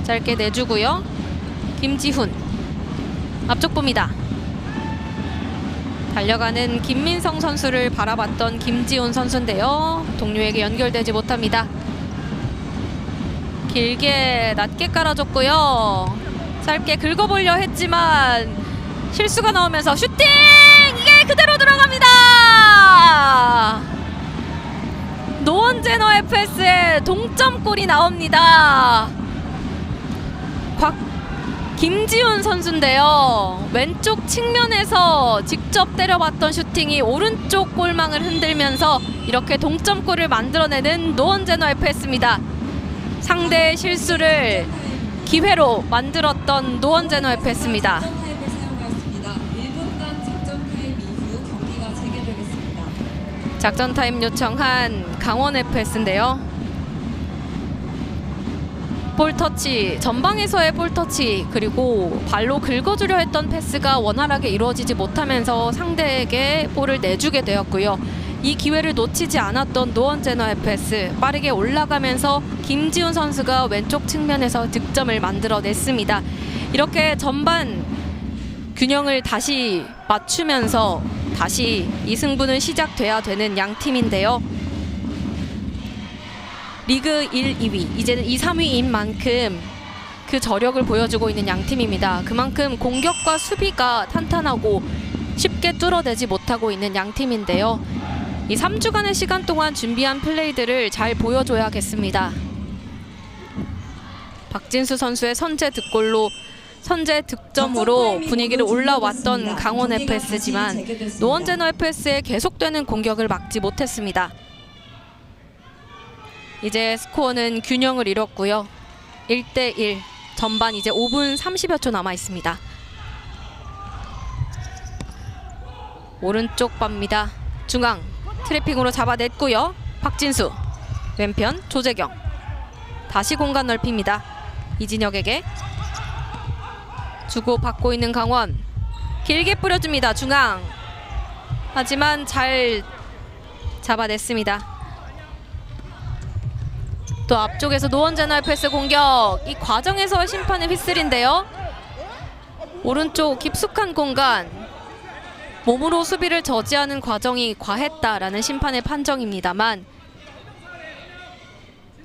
Speaker 1: 짧게 내주고요. 김지훈 앞쪽 봅니다. 달려가는 김민성 선수를 바라봤던 김지훈 선수인데요. 동료에게 연결되지 못합니다. 길게 낮게 깔아줬고요. 짧게 긁어보려 했지만 실수가 나오면서 슈팅! 이게 그대로 들어갑니다. 노원제너 FS의 동점골이 나옵니다. 김지훈 선수인데요. 왼쪽 측면에서 직접 때려봤던 슈팅이 오른쪽 골망을 흔들면서 이렇게 동점골을 만들어내는 노원제너 FS입니다. 상대의 실수를 기회로 만들었던 노원제너 FS입니다. 작전 타임 요청한 강원 FS인데요. 볼터치, 전방에서의 볼터치, 그리고 발로 긁어주려 했던 패스가 원활하게 이루어지지 못하면서 상대에게 볼을 내주게 되었고요. 이 기회를 놓치지 않았던 노원제너 FS, 빠르게 올라가면서 김지훈 선수가 왼쪽 측면에서 득점을 만들어냈습니다. 이렇게 전반 균형을 다시 맞추면서 다시 이 승부는 시작돼야 되는 양 팀인데요. 리그 1, 2위, 이제는 2, 3위인 만큼 그 저력을 보여주고 있는 양 팀입니다. 그만큼 공격과 수비가 탄탄하고 쉽게 뚫어내지 못하고 있는 양 팀인데요. 이 3주간의 시간 동안 준비한 플레이들을 잘 보여줘야겠습니다. 박진수 선수의 선제 득점으로 분위기를 올라왔던 강원 FS지만 노원제너 FS의 계속되는 공격을 막지 못했습니다. 이제 스코어는 균형을 잃었고요. 1대1. 전반 이제 5분 30여 초 남아 있습니다. 오른쪽 빱니다. 중앙 트래핑으로 잡아냈고요. 박진수 왼편 조재경 다시 공간 넓힙니다. 이진혁에게 주고 받고 있는 강원 길게 뿌려줍니다. 중앙 하지만 잘 잡아냈습니다. 또 앞쪽에서 노원제너 FS 공격. 이 과정에서 심판의 휘슬인데요. 오른쪽 깊숙한 공간 몸으로 수비를 저지하는 과정이 과했다라는 심판의 판정입니다만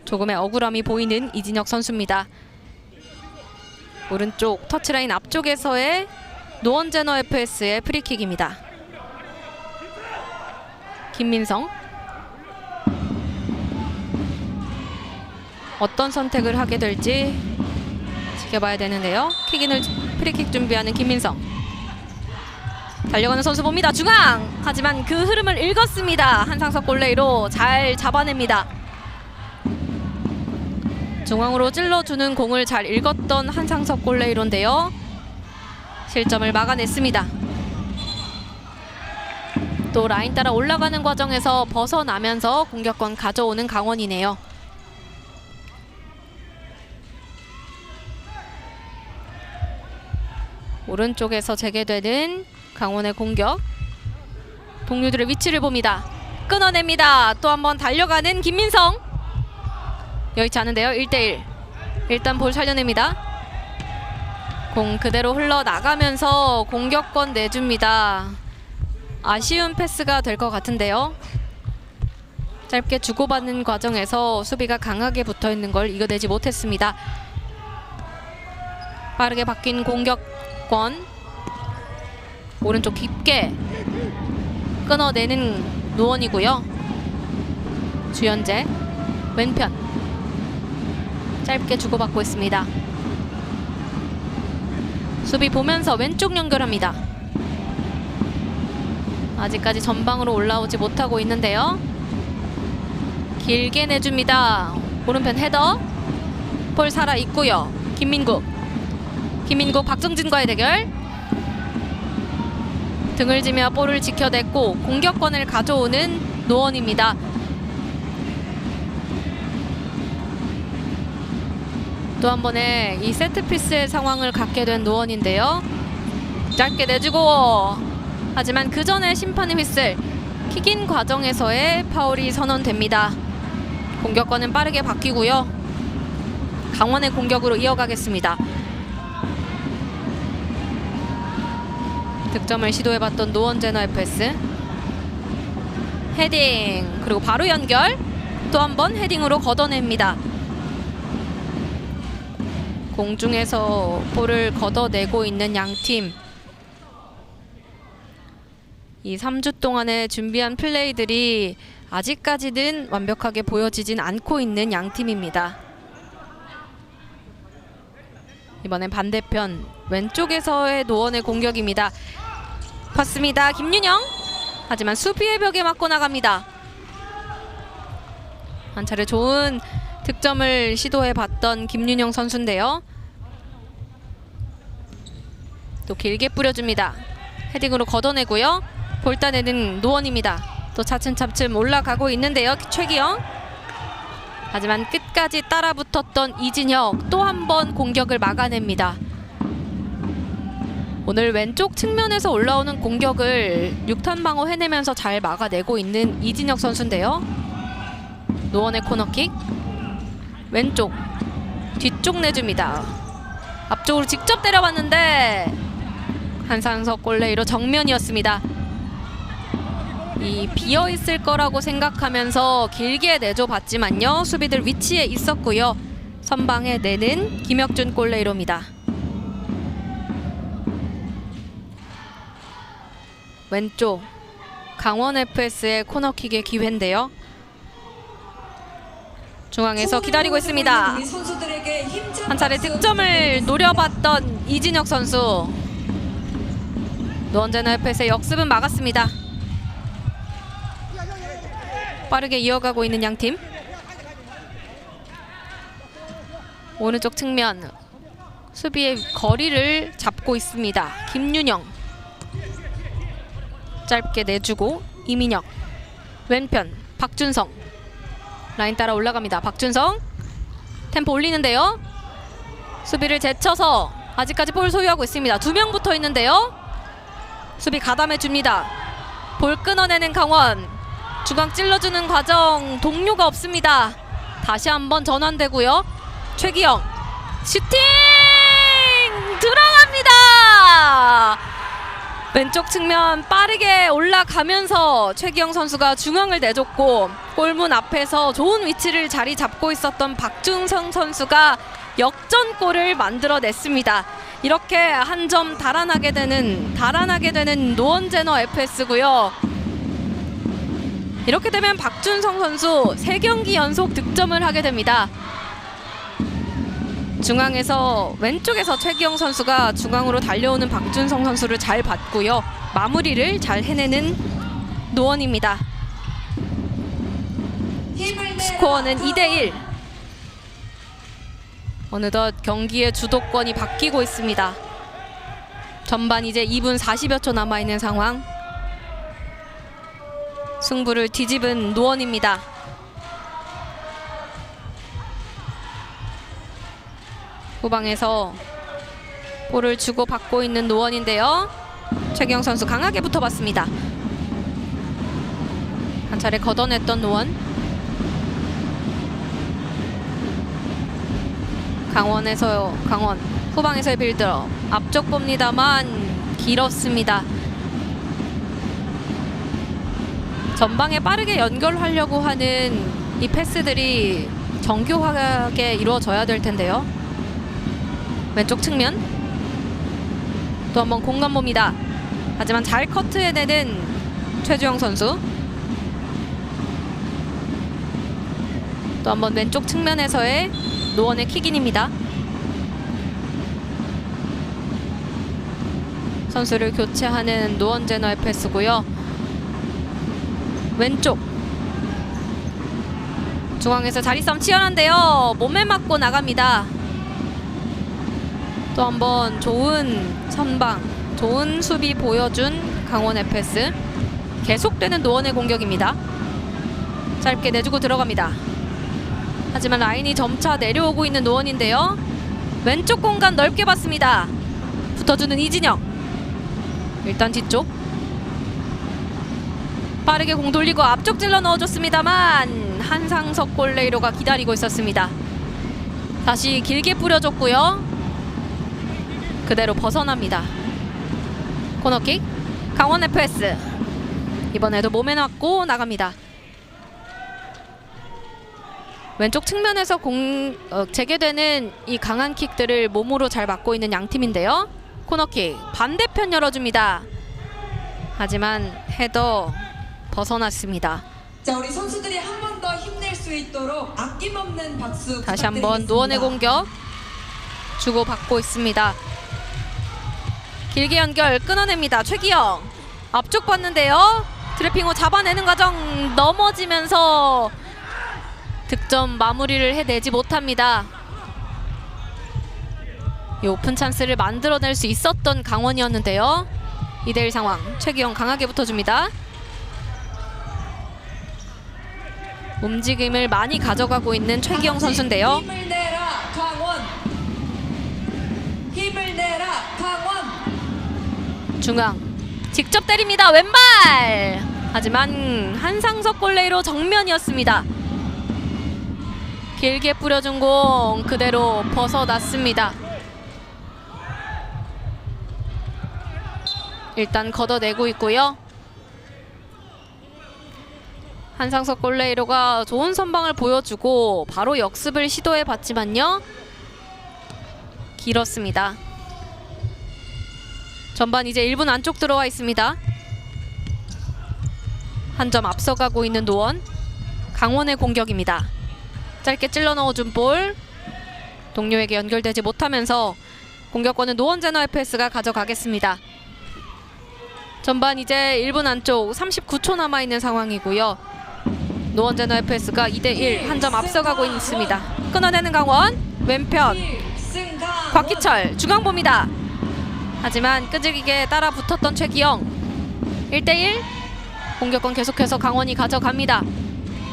Speaker 1: 조금의 억울함이 보이는 이진혁 선수입니다. 오른쪽 터치라인 앞쪽에서의 노원제너 FS의 프리킥입니다. 김민성 어떤 선택을 하게 될지 지켜봐야 되는데요. 킥인을 프리킥 준비하는 김민성 달려가는 선수 봅니다. 중앙 하지만 그 흐름을 읽었습니다. 한상석 골레이로 잘 잡아냅니다. 중앙으로 찔러주는 공을 잘 읽었던 한상석 골레이로인데요. 실점을 막아냈습니다. 또 라인 따라 올라가는 과정에서 벗어나면서 공격권 가져오는 강원이네요. 오른쪽에서 재개되는 강원의 공격. 동료들의 위치를 봅니다. 끊어냅니다. 또 한번 달려가는 김민성. 여의치 않은데요. 1대1. 일단 볼 살려냅니다. 공 그대로 흘러나가면서 공격권 내줍니다. 아쉬운 패스가 될 것 같은데요. 짧게 주고받는 과정에서 수비가 강하게 붙어있는 걸 이겨내지 못했습니다. 빠르게 바뀐 공격권. 오른쪽 깊게 끊어내는 노원이고요. 주현재 왼편 짧게 주고받고 있습니다. 수비 보면서 왼쪽 연결합니다. 아직까지 전방으로 올라오지 못하고 있는데요. 길게 내줍니다. 오른편 헤더. 볼 살아있고요. 김민국 박정진과의 대결. 등을 지며 볼을 지켜냈고 공격권을 가져오는 노원입니다. 또 한 번의 이 세트피스의 상황을 갖게 된 노원인데요. 짧게 내주고, 하지만 그 전에 심판의 휘슬, 킥인 과정에서의 파울이 선언됩니다. 공격권은 빠르게 바뀌고요. 강원의 공격으로 이어가겠습니다. 득점을 시도해봤던 노원제너 FS. 헤딩, 그리고 바로 연결. 또 한 번 헤딩으로 걷어냅니다. 공중에서 볼을 걷어내고 있는 양팀. 이 3주 동안에 준비한 플레이들이 아직까지는 완벽하게 보여지진 않고 있는 양팀입니다. 이번엔 반대편 왼쪽에서의 노원의 공격입니다. 봤습니다. 김윤영. 하지만 수비의 벽에 맞고 나갑니다. 한 차례 좋은 득점을 시도해봤던 김윤영 선수인데요. 또 길게 뿌려줍니다. 헤딩으로 걷어내고요. 볼 따내는 노원입니다. 또 차츰차츰 올라가고 있는데요. 최기영. 하지만 끝까지 따라붙었던 이진혁 또 한 번 공격을 막아냅니다. 오늘 왼쪽 측면에서 올라오는 공격을 6탄 방어 해내면서 잘 막아내고 있는 이진혁 선수인데요. 노원의 코너킥. 왼쪽 뒤쪽 내줍니다. 앞쪽으로 직접 때려봤는데 한상석 골레이로 정면이었습니다. 이 비어있을 거라고 생각하면서 길게 내줘봤지만요. 수비들 위치에 있었고요. 선방에 내는 김혁준 골레이로입니다. 왼쪽 강원 FS의 코너킥의 기회인데요. 중앙에서 기다리고 있습니다. 한 차례 득점을 노려봤던 이진혁 선수. 노원제너 FS의 역습은 막았습니다. 빠르게 이어가고 있는 양팀. 오른쪽 측면 수비의 거리를 잡고 있습니다. 김윤영 짧게 내주고 이민혁. 왼편 박준성 라인 따라 올라갑니다. 박준성 템포 올리는데요. 수비를 제쳐서 아직까지 볼 소유하고 있습니다. 2명 붙어 있는데요. 수비 가담해 줍니다. 볼 끊어내는 강원. 중앙 찔러주는 과정 동료가 없습니다. 다시 한번 전환되고요. 최기영 슈팅 들어갑니다. 왼쪽 측면 빠르게 올라가면서 최기영 선수가 중앙을 내줬고 골문 앞에서 좋은 위치를 자리 잡고 있었던 박준성 선수가 역전골을 만들어냈습니다. 이렇게 한 점 달아나게 되는 노원제너 FS고요. 이렇게 되면 박준성 선수 3경기 연속 득점을 하게 됩니다. 중앙에서 왼쪽에서 최기영 선수가 중앙으로 달려오는 박준성 선수를 잘 봤고요. 마무리를 잘 해내는 노원입니다. 스코어는 2대1. 어느덧 경기의 주도권이 바뀌고 있습니다. 전반 이제 2분 40여 초 남아있는 상황. 승부를 뒤집은 노원입니다. 후방에서 볼을 주고 받고 있는 노원인데요. 최기영 선수 강하게 붙어봤습니다. 한 차례 걷어냈던 노원. 강원 후방에서의 빌드업 앞쪽 봅니다만 길었습니다. 전방에 빠르게 연결하려고 하는 이 패스들이 정교하게 이루어져야 될 텐데요. 왼쪽 측면 또 한번 공간 봅니다. 하지만 잘 커트해내는 최주영 선수. 또 한번 왼쪽 측면에서의 노원의 킥인입니다. 선수를 교체하는 노원 제너의 패스고요. 왼쪽 중앙에서 자리싸움 치열한데요. 몸에 맞고 나갑니다. 또 한번 좋은 선방, 좋은 수비 보여준 강원 FS. 계속되는 노원의 공격입니다. 짧게 내주고 들어갑니다. 하지만 라인이 점차 내려오고 있는 노원인데요. 왼쪽 공간 넓게 봤습니다. 붙어주는 이진영. 일단 뒤쪽. 빠르게 공 돌리고 앞쪽 찔러 넣어줬습니다만 한상석 골레이로가 기다리고 있었습니다. 다시 길게 뿌려줬고요. 그대로 벗어납니다. 코너킥 강원 FS. 이번에도 몸에 맞고 나갑니다. 왼쪽 측면에서 재개되는 이 강한 킥들을 몸으로 잘 막고 있는 양팀인데요. 코너킥 반대편 열어줍니다. 하지만 헤더 벗어났습니다.
Speaker 2: 자, 우리 선수들이 한 번 더 힘낼 수 있도록 아낌없는 박수
Speaker 1: 다시 한번 노원의 공격 주고받고 있습니다. 길게 연결 끊어냅니다. 최기영 앞쪽 봤는데요. 트래핑 후 잡아내는 과정 넘어지면서 득점 마무리를 해내지 못합니다. 이 오픈 찬스를 만들어낼 수 있었던 강원이었는데요. 2대1 상황. 최기영 강하게 붙어줍니다. 움직임을 많이 가져가고 있는 최기영 선수인데요.
Speaker 2: 힘을 내라 강원. 힘을 내라 강원.
Speaker 1: 중앙 직접 때립니다. 왼발. 하지만 한상석 골레이로 정면이었습니다. 길게 뿌려준 공 그대로 벗어났습니다. 일단 걷어내고 있고요. 한상석 골레이로가 좋은 선방을 보여주고 바로 역습을 시도해봤지만요. 길었습니다. 전반 이제 1분 안쪽 들어와 있습니다. 한 점 앞서가고 있는 노원. 강원의 공격입니다. 짧게 찔러 넣어준 볼. 동료에게 연결되지 못하면서 공격권은 노원 제너 FS가 가져가겠습니다. 전반 이제 1분 안쪽 39초 남아있는 상황이고요. 노원 제너 FS가 2대1 한 점 앞서가고 있습니다. 끊어내는 강원. 왼편 곽기철 중앙 봅니다. 하지만 끄질기게 따라 붙었던 최기영. 1대1 공격권 계속해서 강원이 가져갑니다.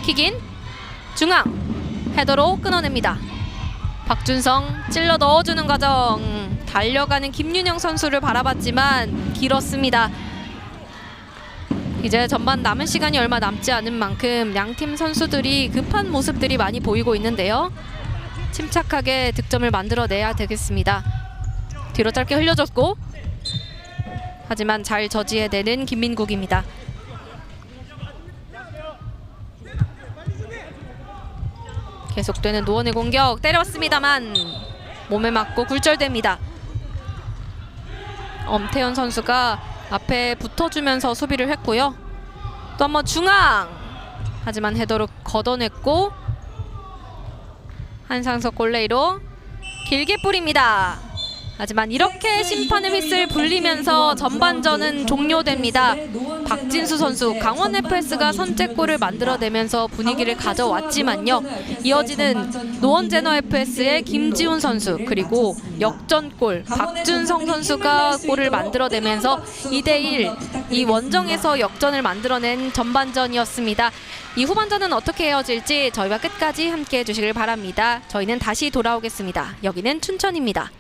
Speaker 1: 킥인 중앙 헤더로 끊어냅니다. 박준성 찔러 넣어주는 과정. 달려가는 김윤영 선수를 바라봤지만 길었습니다. 이제 전반 남은 시간이 얼마 남지 않은 만큼 양팀 선수들이 급한 모습들이 많이 보이고 있는데요. 침착하게 득점을 만들어내야 되겠습니다. 뒤로 짧게 흘려줬고 하지만 잘 저지해내는 김민국입니다. 계속되는 노원의 공격 때렸습니다만 몸에 맞고 굴절됩니다. 엄태현 선수가 앞에 붙어주면서 수비를 했고요. 또 한번 중앙. 하지만 헤더로 걷어냈고 한상석 골레이로 길게 뿌립니다. 하지만 이렇게 심판의 휘슬 불리면서 전반전은 종료됩니다. 박진수 선수, 강원 FS가 선제골을 만들어내면서 분위기를 가져왔지만요. 이어지는 노원제너 FS의 김지훈 선수, 그리고 역전골 박준성 선수가 골을 만들어내면서 2대1 이 원정에서 역전을 만들어낸 전반전이었습니다. 이 후반전은 어떻게 이어질지 저희와 끝까지 함께해 주시길 바랍니다. 저희는 다시 돌아오겠습니다. 여기는 춘천입니다.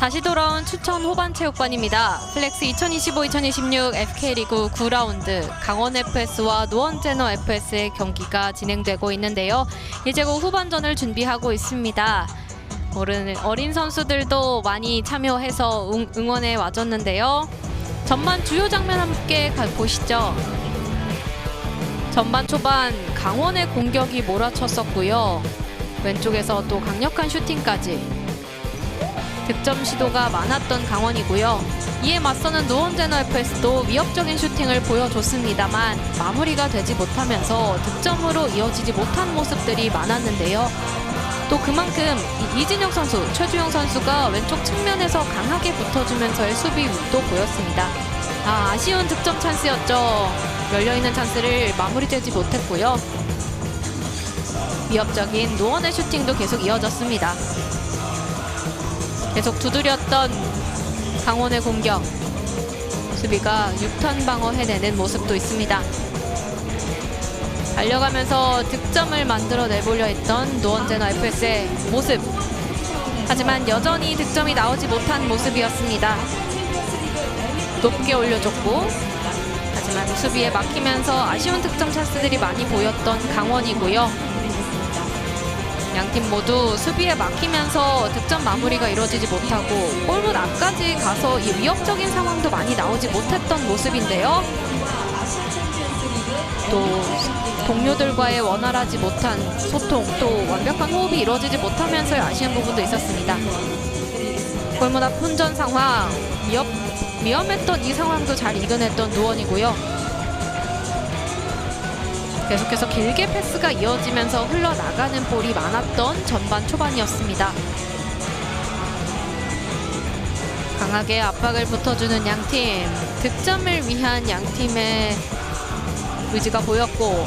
Speaker 1: 다시 돌아온 춘천 호반체육관입니다. 플렉스 2025-2026 FK리그 9라운드 강원 FS와 노원제너 FS의 경기가 진행되고 있는데요. 이제 곧 후반전을 준비하고 있습니다. 어린 선수들도 많이 참여해서 응원에 와줬는데요. 전반 주요 장면 함께 보시죠. 전반 초반 강원의 공격이 몰아쳤었고요. 왼쪽에서 또 강력한 슈팅까지 득점 시도가 많았던 강원이고요. 이에 맞서는 노원제너 FS도 위협적인 슈팅을 보여줬습니다만 마무리가 되지 못하면서 득점으로 이어지지 못한 모습들이 많았는데요. 또 그만큼 이진혁 선수, 최주영 선수가 왼쪽 측면에서 강하게 붙어주면서의 수비 윗도 보였습니다. 아쉬운 득점 찬스였죠. 열려있는 찬스를 마무리되지 못했고요. 위협적인 노원의 슈팅도 계속 이어졌습니다. 계속 두드렸던 강원의 공격, 수비가 6턴 방어해내는 모습도 있습니다. 달려가면서 득점을 만들어내보려 했던 노원제너 FS의 모습, 하지만 여전히 득점이 나오지 못한 모습이었습니다. 높게 올려줬고, 하지만 수비에 막히면서 아쉬운 득점 찬스들이 많이 보였던 강원이고요. 양팀 모두 수비에 막히면서 득점 마무리가 이루어지지 못하고 골문 앞까지 가서 이 위협적인 상황도 많이 나오지 못했던 모습인데요. 또 동료들과의 원활하지 못한 소통, 또 완벽한 호흡이 이루어지지 못하면서의 아쉬운 부분도 있었습니다. 골문 앞 혼전 상황, 위험했던 이 상황도 잘 이겨냈던 노원이고요. 계속해서 길게 패스가 이어지면서 흘러나가는 볼이 많았던 전반 초반이었습니다. 강하게 압박을 붙어주는 양팀, 득점을 위한 양팀의 의지가 보였고,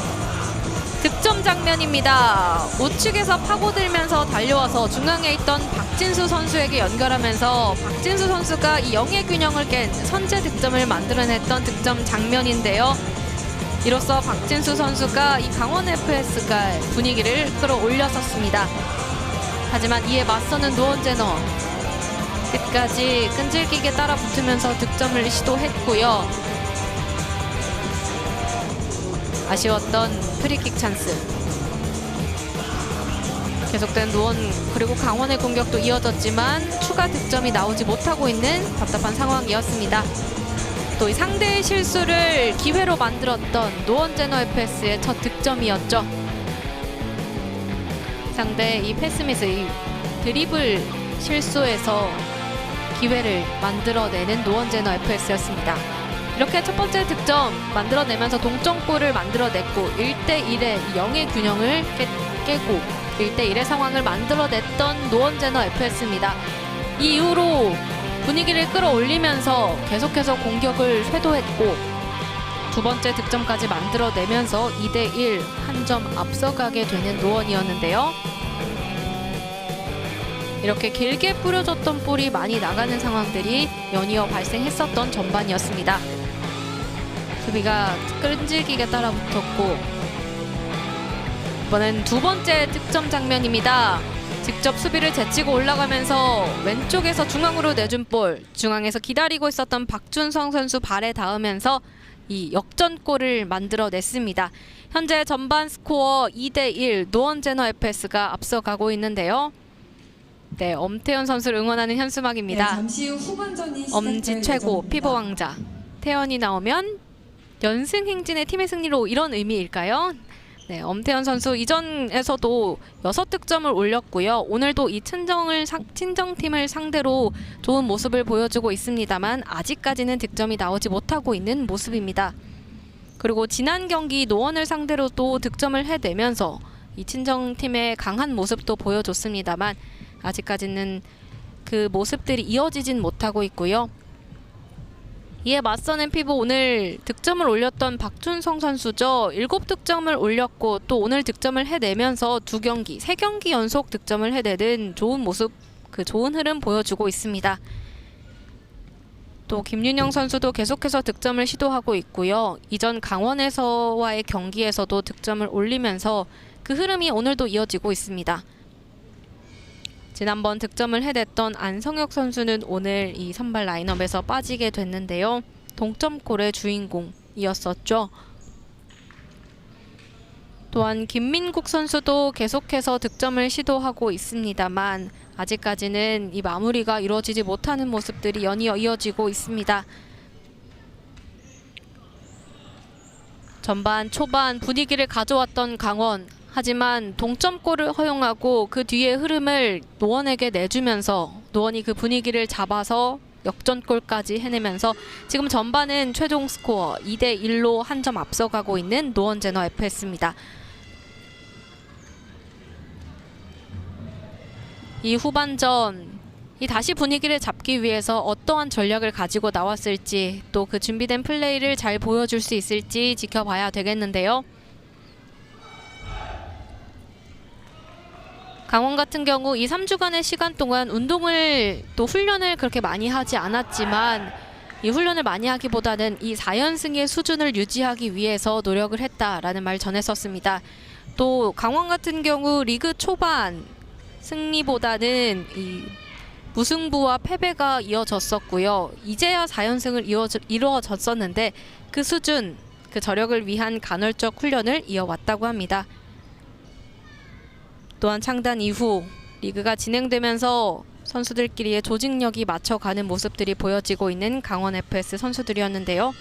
Speaker 1: 득점 장면입니다. 우측에서 파고들면서 달려와서 중앙에 있던 박진수 선수에게 연결하면서 박진수 선수가 이 영의 균형을 깬 선제 득점을 만들어냈던 득점 장면인데요. 이로써 박진수 선수가 이 강원 FS가 분위기를 끌어올렸었습니다. 하지만 이에 맞서는 노원제너 끝까지 끈질기게 따라붙으면서 득점을 시도했고요. 아쉬웠던 프리킥 찬스, 계속된 노원 그리고 강원의 공격도 이어졌지만 추가 득점이 나오지 못하고 있는 답답한 상황이었습니다. 또 이 상대의 실수를 기회로 만들었던 노원제너 FS의 첫 득점이었죠. 상대의 이 패스 미스, 이 드리블 실수에서 기회를 만들어내는 노원제너 FS였습니다. 이렇게 첫 번째 득점 만들어내면서 동점골을 만들어냈고 1대1의 영의 균형을 깨고 1대1의 상황을 만들어냈던 노원제너 FS입니다. 이 이후로 분위기를 끌어올리면서 계속해서 공격을 쇄도했고 두 번째 득점까지 만들어내면서 2대1 한 점 앞서가게 되는 노원이었는데요. 이렇게 길게 뿌려줬던 볼이 많이 나가는 상황들이 연이어 발생했었던 전반이었습니다. 수비가 끈질기게 따라붙었고, 이번엔 두 번째 득점 장면입니다. 직접 수비를 제치고 올라가면서 왼쪽에서 중앙으로 내준 볼, 중앙에서 기다리고 있었던 박준성 선수 발에 닿으면서 이 역전골을 만들어냈습니다. 현재 전반 스코어 2대1 노원제너 FS가 앞서가고 있는데요. 네, 엄태현 선수를 응원하는 현수막입니다.
Speaker 2: 네, 잠시 후 후반전이
Speaker 1: 엄지 최고, 피버 왕자. 태연이 나오면 연승 행진의 팀의 승리로, 이런 의미일까요? 네, 엄태현 선수 이전에서도 6득점을 올렸고요. 오늘도 이 친정팀을 상대로 좋은 모습을 보여주고 있습니다만 아직까지는 득점이 나오지 못하고 있는 모습입니다. 그리고 지난 경기 노원을 상대로도 득점을 해내면서 이 친정팀의 강한 모습도 보여줬습니다만 아직까지는 그 모습들이 이어지진 못하고 있고요. 이에 맞서는 피부, 오늘 득점을 올렸던 박준성 선수죠. 7득점을 올렸고 또 오늘 득점을 해내면서 3경기 연속 득점을 해내는 좋은 모습, 그 좋은 흐름 보여주고 있습니다. 또 김윤영 선수도 계속해서 득점을 시도하고 있고요. 이전 강원에서와의 경기에서도 득점을 올리면서 그 흐름이 오늘도 이어지고 있습니다. 지난번 득점을 해냈던 안성혁 선수는 오늘 이 선발 라인업에서 빠지게 됐는데요. 동점골의 주인공이었었죠. 또한 김민국 선수도 계속해서 득점을 시도하고 있습니다만 아직까지는 이 마무리가 이루어지지 못하는 모습들이 연이어 이어지고 있습니다. 전반 초반 분위기를 가져왔던 강원, 하지만 동점골을 허용하고 그 뒤의 흐름을 노원에게 내주면서 노원이 그 분위기를 잡아서 역전골까지 해내면서 지금 전반은 최종 스코어 2대1로 한 점 앞서가고 있는 노원 제너 FS입니다. 이 후반전 이 다시 분위기를 잡기 위해서 어떠한 전략을 가지고 나왔을지 또 그 준비된 플레이를 잘 보여줄 수 있을지 지켜봐야 되겠는데요. 강원 같은 경우 이 3주간의 시간 동안 운동을 또 훈련을 그렇게 많이 하지 않았지만 이 훈련을 많이 하기보다는 이 4연승의 수준을 유지하기 위해서 노력을 했다라는 말 전했었습니다. 또 강원 같은 경우 리그 초반 승리보다는 이 무승부와 패배가 이어졌었고요. 이제야 4연승을 이루어졌었는데 그 수준, 그 저력을 위한 간헐적 훈련을 이어왔다고 합니다. 또한 창단 이후 리그가 진행되면서 선수들끼리의 조직력이 맞춰가는 모습들이 보여지고 있는 강원 FS 선수들이었는데요.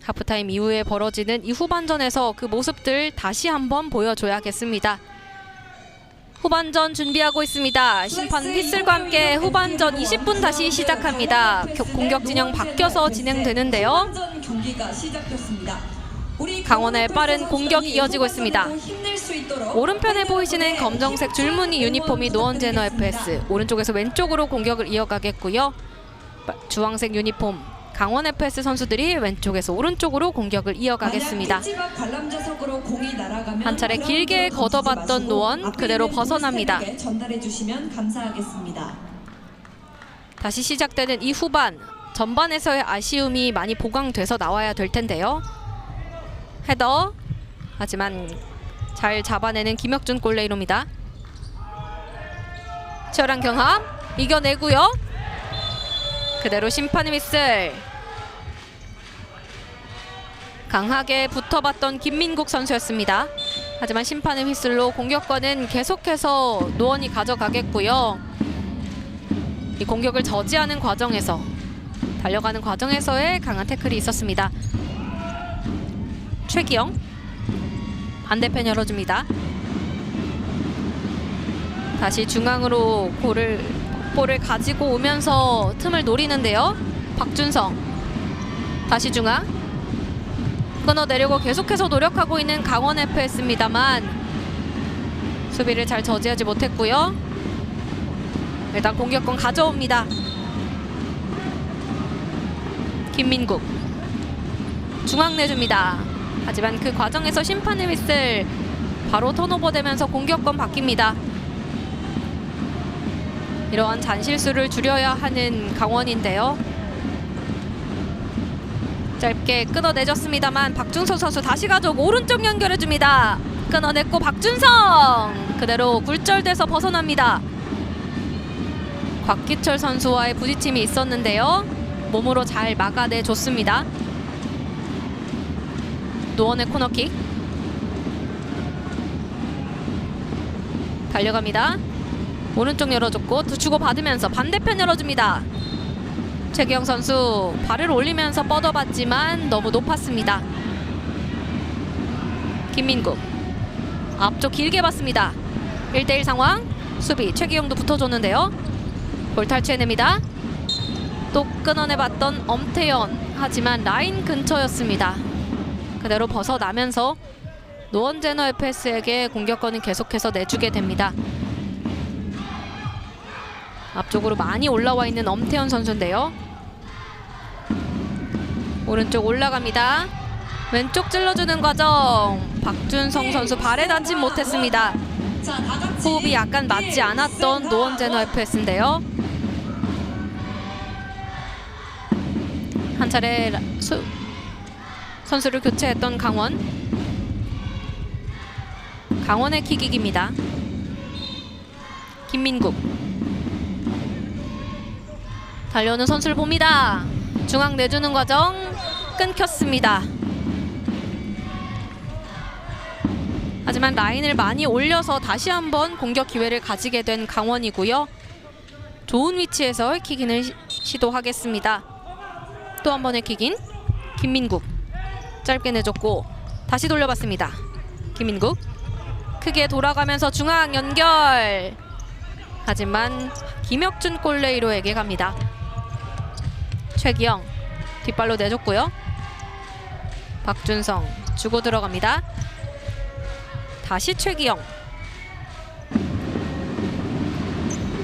Speaker 1: 하프타임 이후에 벌어지는 이 후반전에서 그 모습들 다시 한번 보여줘야겠습니다. 후반전 준비하고 있습니다. 심판 휘슬과 함께 후반전 20분 다시 시작합니다. 공격 진영 바뀌어서 진행되는데요. 강원의 빠른 공격이 이어지고 있습니다. 오른편에 보이시는 검정색 줄무늬 유니폼이 노원 제너 FS, 오른쪽에서 왼쪽으로 공격을 이어가겠고요. 주황색 유니폼 강원 FS 선수들이 왼쪽에서 오른쪽으로 공격을 이어가겠습니다. 한 차례 길게 걷어봤던 노원 그대로 벗어납니다. 다시 시작되는 이 후반, 전반에서의 아쉬움이 많이 보강돼서 나와야 될 텐데요. 헤더, 하지만 잘 잡아내는 김혁준 골레이로입니다. 치열한 경합 이겨내고요. 그대로 심판의 휘슬. 강하게 붙어봤던 김민국 선수였습니다. 하지만 심판의 휘슬로 공격권은 계속해서 노원이 가져가겠고요. 이 공격을 저지하는 과정에서, 달려가는 과정에서의 강한 태클이 있었습니다. 최기영 반대편 열어줍니다. 다시 중앙으로 볼을 가지고 오면서 틈을 노리는데요. 박준성 다시 중앙 끊어내려고 계속해서 노력하고 있는 강원 FS입니다만 수비를 잘 저지하지 못했고요. 일단 공격권 가져옵니다. 김민국 중앙 내줍니다. 하지만 그 과정에서 심판의 휘슬 바로 턴오버되면서 공격권 바뀝니다. 이러한 잔실수를 줄여야 하는 강원인데요. 짧게 끊어내줬습니다만 박준성 선수 다시 가져오고 오른쪽 연결해줍니다. 끊어냈고 박준성 그대로 굴절돼서 벗어납니다. 곽기철 선수와의 부딪힘이 있었는데요. 몸으로 잘 막아내줬습니다. 노원의 코너킥 달려갑니다. 오른쪽 열어줬고 주고받으면서 반대편 열어줍니다. 최기영 선수 발을 올리면서 뻗어봤지만 너무 높았습니다. 김민국 앞쪽 길게 봤습니다. 1대1 상황 수비 최기영도 붙어줬는데요. 볼 탈취해냅니다. 또 끊어내봤던 엄태연 하지만 라인 근처였습니다. 그대로 벗어나면서 노원 제너 FS에게 공격권은 계속해서 내주게 됩니다. 앞쪽으로 많이 올라와 있는 엄태현 선수인데요. 오른쪽 올라갑니다. 왼쪽 찔러주는 과정 박준성 선수 발에 닿지 못했습니다. 호흡이 약간 맞지 않았던 노원 제너 FS인데요. 한 차례 선수를 교체했던 강원의 킥이기입니다. 김민국. 달려오는 선수를 봅니다. 중앙 내주는 과정 끊겼습니다. 하지만 라인을 많이 올려서 다시 한번 공격 기회를 가지게 된 강원이고요. 좋은 위치에서 킥인을 시도하겠습니다. 또 한 번의 킥인 김민국. 짧게 내줬고 다시 돌려봤습니다. 김민국 크게 돌아가면서 중앙 연결. 하지만 김혁준 골레이로에게 갑니다. 최기영 뒷발로 내줬고요. 박준성 주고 들어갑니다. 다시 최기영.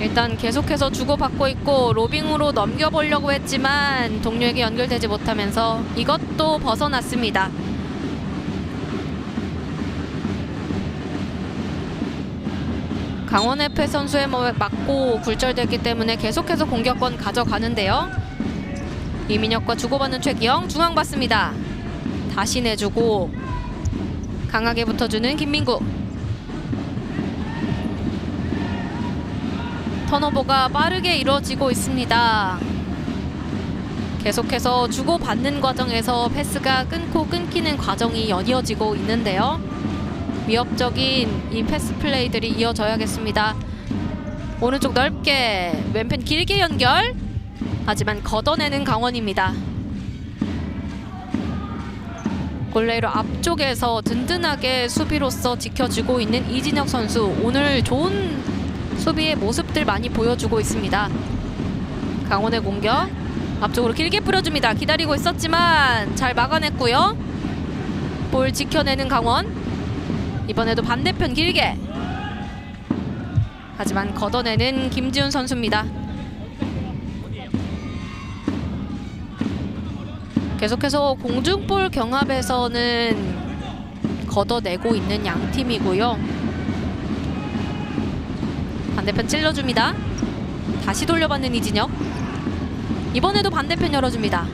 Speaker 1: 일단 계속해서 주고받고 있고 로빙으로 넘겨보려고 했지만 동료에게 연결되지 못하면서 이것도 벗어났습니다. 강원 FS 선수의 몸에 맞고 굴절됐기 때문에 계속해서 공격권 가져가는데요. 이민혁과 주고받는 최기영. 중앙 받습니다. 다시 내주고 강하게 붙어주는 김민국. 턴오버가 빠르게 이루어지고 있습니다. 계속해서 주고받는 과정에서 패스가 끊기는 과정이 이어지고 있는데요. 위협적인 이 패스 플레이들이 이어져야겠습니다. 오른쪽 넓게 왼편 길게 연결. 하지만 걷어내는 강원입니다. 골레이로 앞쪽에서 든든하게 수비로서 지켜주고 있는 이진혁 선수. 오늘 좋은 수비의 모습들 많이 보여주고 있습니다. 강원의 공격 앞쪽으로 길게 뿌려줍니다. 기다리고 있었지만 잘 막아냈고요. 볼 지켜내는 강원. 이번에도 반대편 길게. 하지만 걷어내는 김지훈 선수입니다. 계속해서 공중볼 경합에서는 걷어내고 있는 양 팀이고요. 반대편 찔러줍니다. 다시 돌려받는 이진혁. 이번에도 반대편 열어줍니다.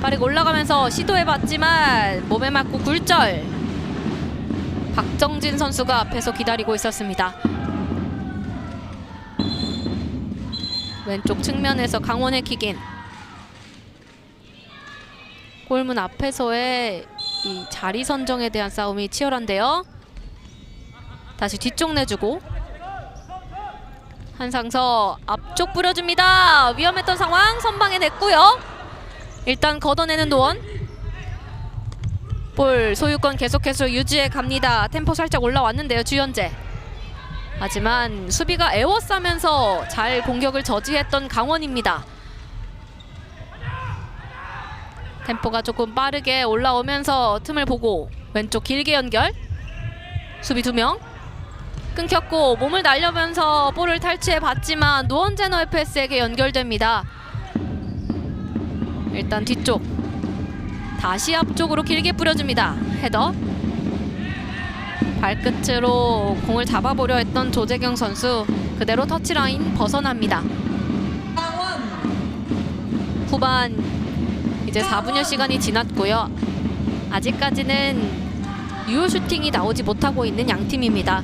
Speaker 1: 빠르게 올라가면서 시도해봤지만 몸에 맞고 굴절. 박정진 선수가 앞에서 기다리고 있었습니다. 왼쪽 측면에서 강원의 킥인. 골문 앞에서의 이 자리 선정에 대한 싸움이 치열한데요. 다시 뒤쪽 내주고 한상서 앞쪽 뿌려줍니다. 위험했던 상황 선방에 냈고요. 일단 걷어내는 노원. 볼 소유권 계속해서 유지해 갑니다. 템포 살짝 올라왔는데요. 주현재. 하지만 수비가 에워싸면서 잘 공격을 저지했던 강원입니다. 템포가 조금 빠르게 올라오면서 틈을 보고 왼쪽 길게 연결. 수비 2명. 끊겼고 몸을 날려면서 볼을 탈취해봤지만 노원제너 FS에게 연결됩니다. 일단 뒤쪽. 다시 앞쪽으로 길게 뿌려줍니다. 헤더. 발끝으로 공을 잡아보려 했던 조재경 선수. 그대로 터치라인 벗어납니다. 후반 이제 4분여 시간이 지났고요. 아직까지는 유효 슈팅이 나오지 못하고 있는 양팀입니다.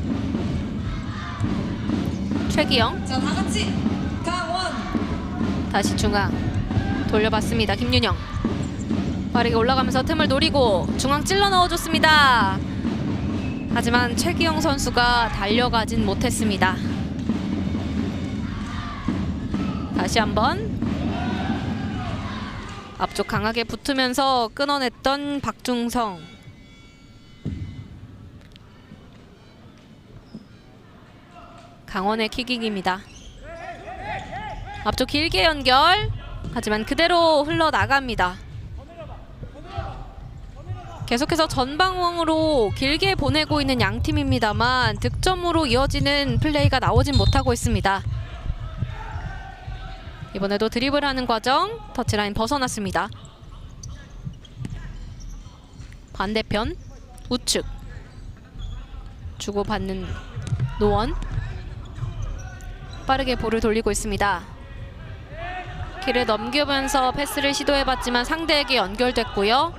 Speaker 1: 최기영.
Speaker 2: 자, 다 같이 강원.
Speaker 1: 다시 중앙 돌려봤습니다. 김윤영. 빠르게 올라가면서 틈을 노리고 중앙 찔러 넣어줬습니다. 하지만 최기영 선수가 달려가진 못했습니다. 다시 한번 앞쪽 강하게 붙으면서 끊어냈던 박중성. 강원의 킥잉입니다. 앞쪽 길게 연결. 하지만 그대로 흘러나갑니다. 계속해서 전방으로 길게 보내고 있는 양팀입니다만 득점으로 이어지는 플레이가 나오진 못하고 있습니다. 이번에도 드리블하는 과정 터치라인 벗어났습니다. 반대편 우측 주고받는 노원. 빠르게 볼을 돌리고 있습니다. 길을 넘기면서 패스를 시도해봤지만 상대에게 연결됐고요.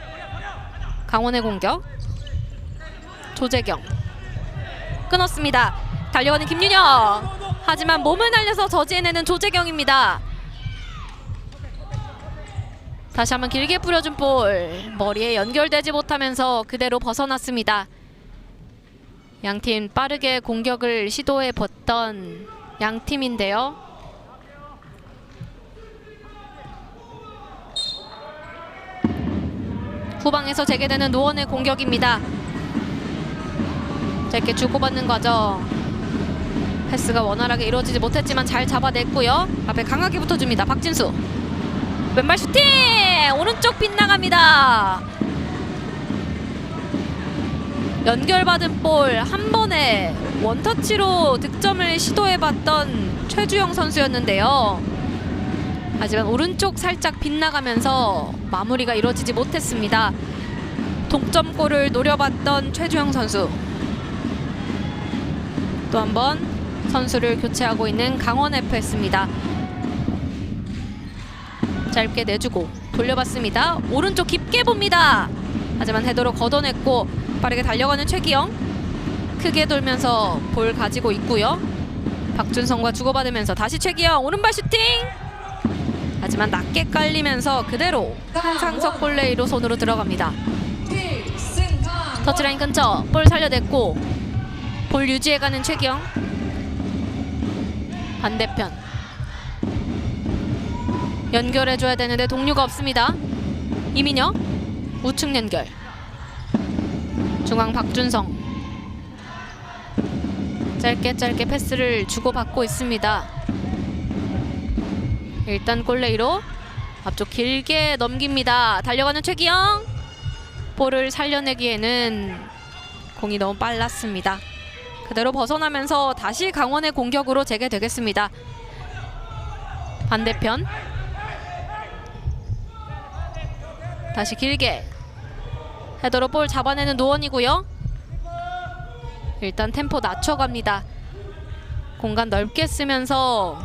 Speaker 1: 강원의 공격. 조재경 끊었습니다. 달려가는 김윤영. 하지만 몸을 날려서 저지해내는 조재경입니다. 다시 한번 길게 뿌려준 볼, 머리에 연결되지 못하면서 그대로 벗어났습니다. 양팀 빠르게 공격을 시도해 봤던 양팀인데요. 후방에서 재개되는 노원의 공격입니다. 짧게 주고받는 과정, 패스가 원활하게 이루어지지 못했지만 잘 잡아냈고요. 앞에 강하게 붙어줍니다. 박진수 왼발 슈팅! 오른쪽 빗나갑니다. 연결받은 볼 한 번에 원터치로 득점을 시도해봤던 최주영 선수였는데요. 하지만 오른쪽 살짝 빗나가면서 마무리가 이루어지지 못했습니다. 동점골을 노려봤던 최주영 선수. 또 한 번 선수를 교체하고 있는 강원 FS입니다. 짧게 내주고 돌려봤습니다. 오른쪽 깊게 봅니다. 하지만 헤더로 걷어냈고 빠르게 달려가는 최기영. 크게 돌면서 볼 가지고 있고요. 박준성과 주고받으면서 다시 최기영 오른발 슈팅. 하지만 낮게 깔리면서 그대로 한상석 골레이로 손으로 들어갑니다. 터치라인 근처 볼 살려냈고 볼 유지해가는 최기영. 반대편 연결해줘야 되는데 동료가 없습니다. 이민혁 우측 연결. 중앙 박준성 짧게 패스를 주고받고 있습니다. 일단 골레이로 앞쪽 길게 넘깁니다. 달려가는 최기영. 볼을 살려내기에는 공이 너무 빨랐습니다. 그대로 벗어나면서 다시 강원의 공격으로 재개되겠습니다. 반대편 다시 길게 헤더로 볼 잡아내는 노원이고요. 일단 템포 낮춰갑니다. 공간 넓게 쓰면서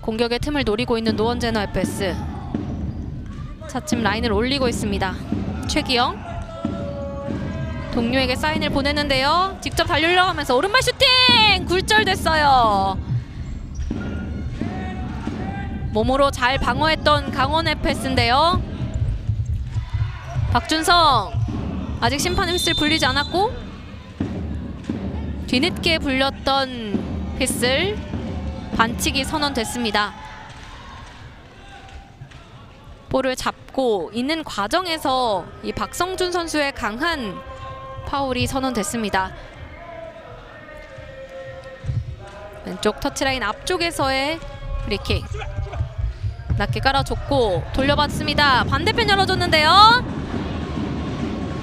Speaker 1: 공격의 틈을 노리고 있는 노원제너 FS. 차츰 라인을 올리고 있습니다. 최기영 동료에게 사인을 보내는데요. 직접 달리려 하면서 오른발 슈팅! 굴절됐어요. 몸으로 잘 방어했던 강원 FS인데요. 박준성 아직 심판의 휘슬 불리지 않았고 뒤늦게 불렸던 휘슬 반칙이 선언됐습니다. 볼을 잡고 있는 과정에서 이 박성준 선수의 강한 파울이 선언됐습니다. 왼쪽 터치라인 앞쪽에서의 프리킥. 낮게 깔아줬고 돌려봤습니다. 반대편 열어줬는데요.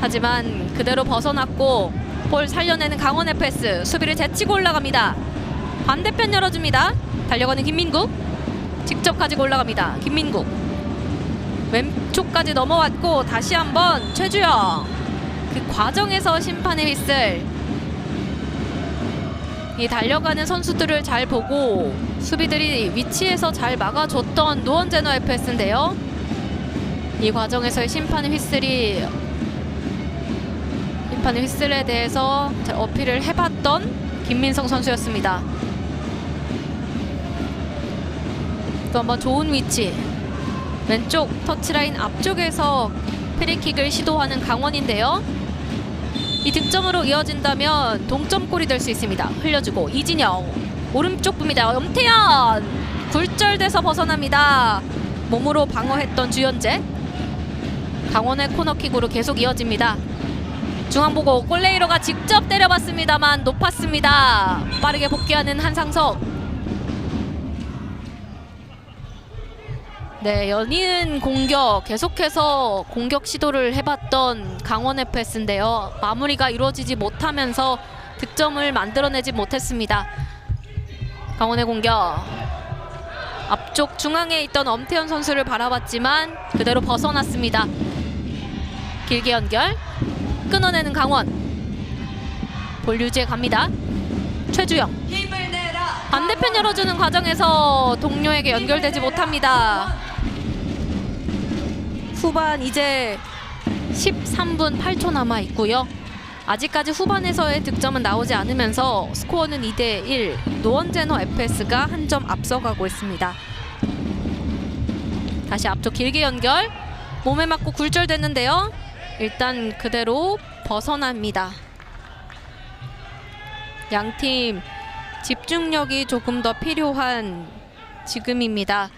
Speaker 1: 하지만 그대로 벗어났고 볼 살려내는 강원 FS. 수비를 제치고 올라갑니다. 반대편 열어줍니다. 달려가는 김민국. 직접 가지고 올라갑니다. 김민국 왼쪽까지 넘어왔고 다시 한번 최주영. 그 과정에서 심판의 휘슬. 이 달려가는 선수들을 잘 보고 수비들이 위치에서 잘 막아줬던 노원제너 FS인데요. 이 과정에서의 심판의 휘슬에 대해서 잘 어필을 해봤던 김민성 선수였습니다. 또 한번 좋은 위치. 왼쪽 터치라인 앞쪽에서 프리킥을 시도하는 강원인데요. 이 득점으로 이어진다면 동점골이 될 수 있습니다. 흘려주고 이진영 오른쪽 봅니다. 엄태현 굴절돼서 벗어납니다. 몸으로 방어했던 주현재. 강원의 코너킥으로 계속 이어집니다. 중앙 보고 골레이로가 직접 때려봤습니다만 높았습니다. 빠르게 복귀하는 한상석. 네, 연이은 공격, 계속해서 공격 시도를 해봤던 강원 FS인데요. 마무리가 이루어지지 못하면서 득점을 만들어내지 못했습니다. 강원의 공격. 앞쪽 중앙에 있던 엄태현 선수를 바라봤지만 그대로 벗어났습니다. 길게 연결. 끊어내는 강원. 볼 유지해 갑니다. 최주영. 반대편 열어주는 과정에서 동료에게 연결되지 못합니다. 후반 이제 13분 8초 남아 있고요. 아직까지 후반에서의 득점은 나오지 않으면서 스코어는 2대1, 노원제너 FS가 한 점 앞서가고 있습니다. 다시 앞쪽 길게 연결, 몸에 맞고 굴절됐는데요. 일단 그대로 벗어납니다. 양팀 집중력이 조금 더 필요한 지금입니다.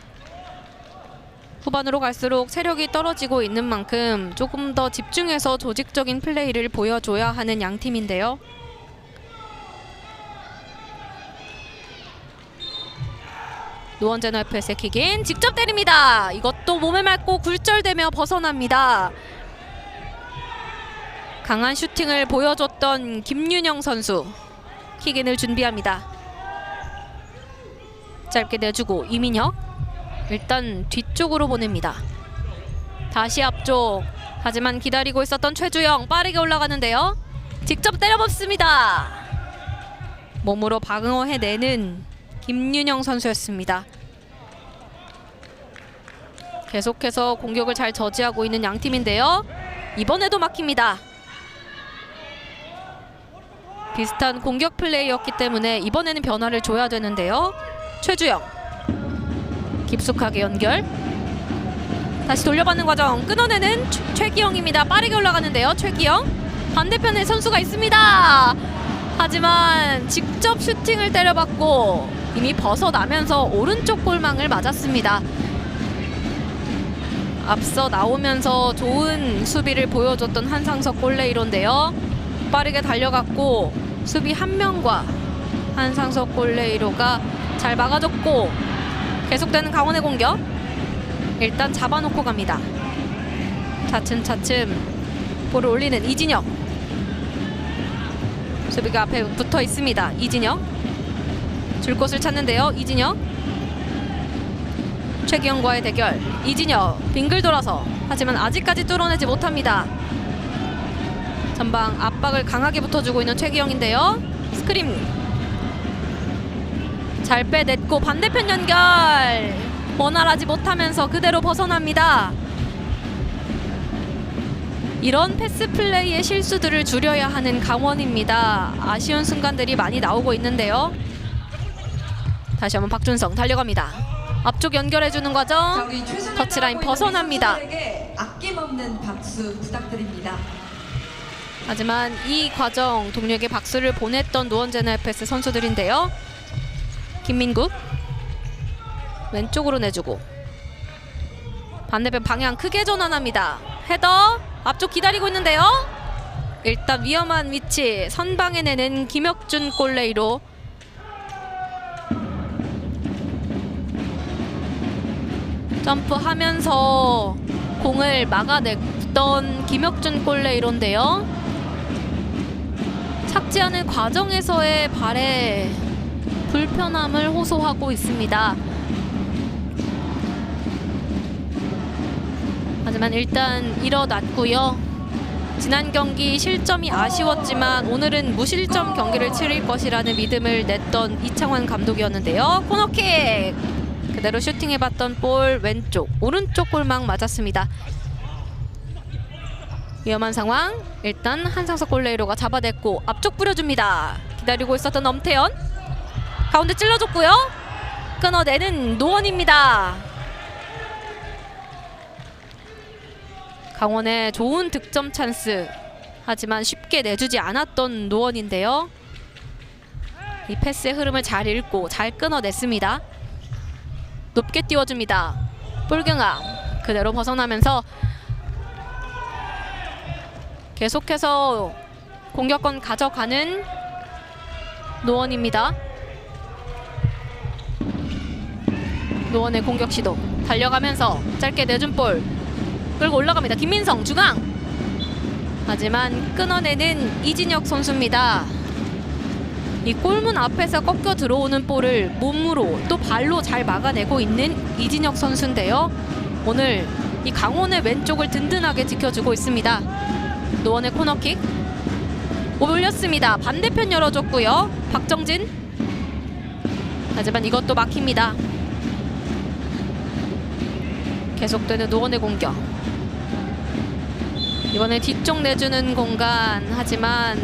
Speaker 1: 후반으로 갈수록 체력이 떨어지고 있는 만큼 조금 더 집중해서 조직적인 플레이를 보여줘야 하는 양팀인데요. 노원제너 FS의 킥인 직접 때립니다. 이것도 몸에 맞고 굴절되며 벗어납니다. 강한 슈팅을 보여줬던 김윤영 선수 킥인을 준비합니다. 짧게 내주고 이민혁, 일단 뒤쪽으로 보냅니다. 다시 앞쪽, 하지만 기다리고 있었던 최주영 빠르게 올라가는데요. 직접 때려봅습니다. 몸으로 방어해내는 김윤영 선수였습니다. 계속해서 공격을 잘 저지하고 있는 양팀인데요. 이번에도 막힙니다. 비슷한 공격 플레이였기 때문에 이번에는 변화를 줘야 되는데요. 최주영 깊숙하게 연결, 다시 돌려받는 과정, 끊어내는 최기영입니다. 빠르게 올라가는데요. 최기영, 반대편에 선수가 있습니다. 하지만 직접 슈팅을 때려봤고 이미 벗어나면서 오른쪽 골망을 맞았습니다. 앞서 나오면서 좋은 수비를 보여줬던 한상석 골레이로인데요. 빠르게 달려갔고 수비 한 명과 한상석 골레이로가 잘 막아줬고 계속되는 강원의 공격. 일단 잡아놓고 갑니다. 차츰차츰 볼을 올리는 이진혁. 수비가 앞에 붙어 있습니다. 이진혁 줄 곳을 찾는데요. 이진혁, 최기영과의 대결. 이진혁 빙글 돌아서, 하지만 아직까지 뚫어내지 못합니다. 전방 압박을 강하게 붙어주고 있는 최기영인데요. 스크림 잘 빼냈고 반대편 연결 원활하지 못하면서 그대로 벗어납니다. 이런 패스 플레이의 실수들을 줄여야 하는 강원입니다. 아쉬운 순간들이 많이 나오고 있는데요. 다시 한번 박준성 달려갑니다. 앞쪽 연결해주는 과정, 터치라인 벗어납니다.
Speaker 2: 아낌없는 박수 부탁드립니다.
Speaker 1: 하지만 이 과정 동료에게 박수를 보냈던 노원제너 FS 선수들인데요. 김민국 왼쪽으로 내주고 반대편 방향 크게 전환합니다. 헤더 앞쪽 기다리고 있는데요. 일단 위험한 위치 선방에 내는 김혁준 골레이로. 점프하면서 공을 막아냈던 김혁준 골레이로인데요. 착지하는 과정에서의 발에 불편함을 호소하고 있습니다. 하지만 일단 일어났고요. 지난 경기 실점이 아쉬웠지만 오늘은 무실점 경기를 치를 것이라는 믿음을 냈던 이창환 감독이었는데요. 코너킥 그대로 슈팅해봤던 볼 왼쪽, 오른쪽 골망 맞았습니다. 위험한 상황. 일단 한상석 골레이로가 잡아냈고 앞쪽 뿌려줍니다. 기다리고 있었던 엄태현 가운데 찔러줬고요. 끊어내는 노원입니다. 강원의 좋은 득점 찬스, 하지만 쉽게 내주지 않았던 노원인데요. 이 패스의 흐름을 잘 읽고 잘 끊어냈습니다. 높게 띄워줍니다. 볼경아 그대로 벗어나면서 계속해서 공격권 가져가는 노원입니다. 노원의 공격 시도 달려가면서 짧게 내준 볼 끌고 올라갑니다. 김민성 중앙, 하지만 끊어내는 이진혁 선수입니다. 이 골문 앞에서 꺾여 들어오는 볼을 몸으로 또 발로 잘 막아내고 있는 이진혁 선수인데요. 오늘 이 강원의 왼쪽을 든든하게 지켜주고 있습니다. 노원의 코너킥 올렸습니다. 반대편 열어줬고요. 박정진, 하지만 이것도 막힙니다. 계속되는 노원의 공격. 이번에 뒤쪽 내주는 공간, 하지만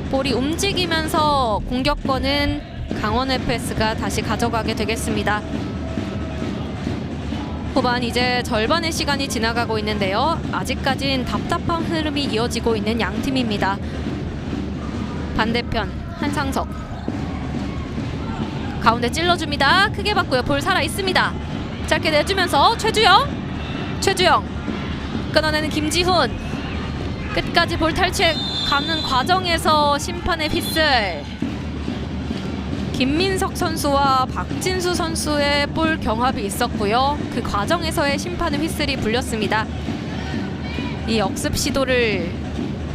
Speaker 1: 볼이 움직이면서 공격권은 강원 FS가 다시 가져가게 되겠습니다. 후반 이제 절반의 시간이 지나가고 있는데요. 아직까진 답답한 흐름이 이어지고 있는 양 팀입니다. 반대편 한상석 가운데 찔러줍니다. 크게 받고요. 볼 살아있습니다. 짧게 내주면서 최주영 끊어내는 김지훈, 끝까지 볼 탈취해 가는 과정에서 심판의 휘슬. 김민석 선수와 박진수 선수의 볼 경합이 있었고요. 그 과정에서의 심판의 휘슬이 불렸습니다. 이 역습 시도를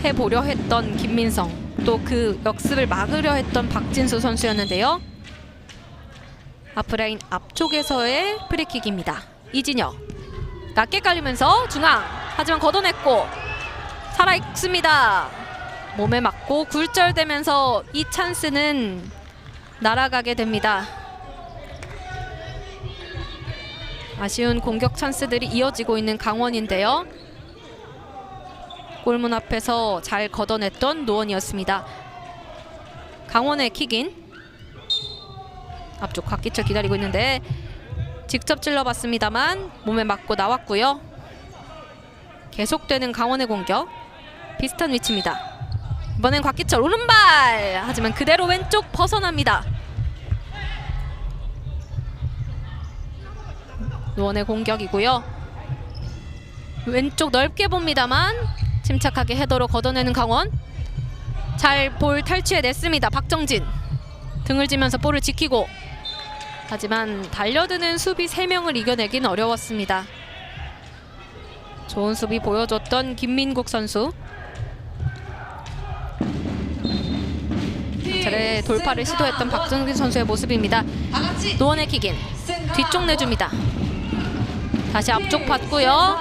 Speaker 1: 해보려 했던 김민성, 또 그 역습을 막으려 했던 박진수 선수였는데요. 하프라인 앞쪽에서의 프리킥입니다. 이진혁 낮게 깔리면서 중앙, 하지만 걷어냈고 살아있습니다. 몸에 맞고 굴절되면서 이 찬스는 날아가게 됩니다. 아쉬운 공격 찬스들이 이어지고 있는 강원인데요. 골문 앞에서 잘 걷어냈던 노원이었습니다. 강원의 킥인, 앞쪽 곽기철 기다리고 있는데 직접 찔러봤습니다만 몸에 맞고 나왔고요. 계속되는 강원의 공격, 비슷한 위치입니다. 이번엔 곽기철 오른발, 하지만 그대로 왼쪽 벗어납니다. 노원의 공격이고요. 왼쪽 넓게 봅니다만 침착하게 헤더로 걷어내는 강원. 잘 볼 탈취해냈습니다. 박정진 등을 지면서 볼을 지키고, 하지만 달려드는 수비 3명을 이겨내긴 어려웠습니다. 좋은 수비 보여줬던 김민국 선수. 차례 돌파를 시도했던 박정진 선수의 모습입니다. 노원의 킥인, 뒤쪽 내줍니다. 다시 앞쪽 받고요.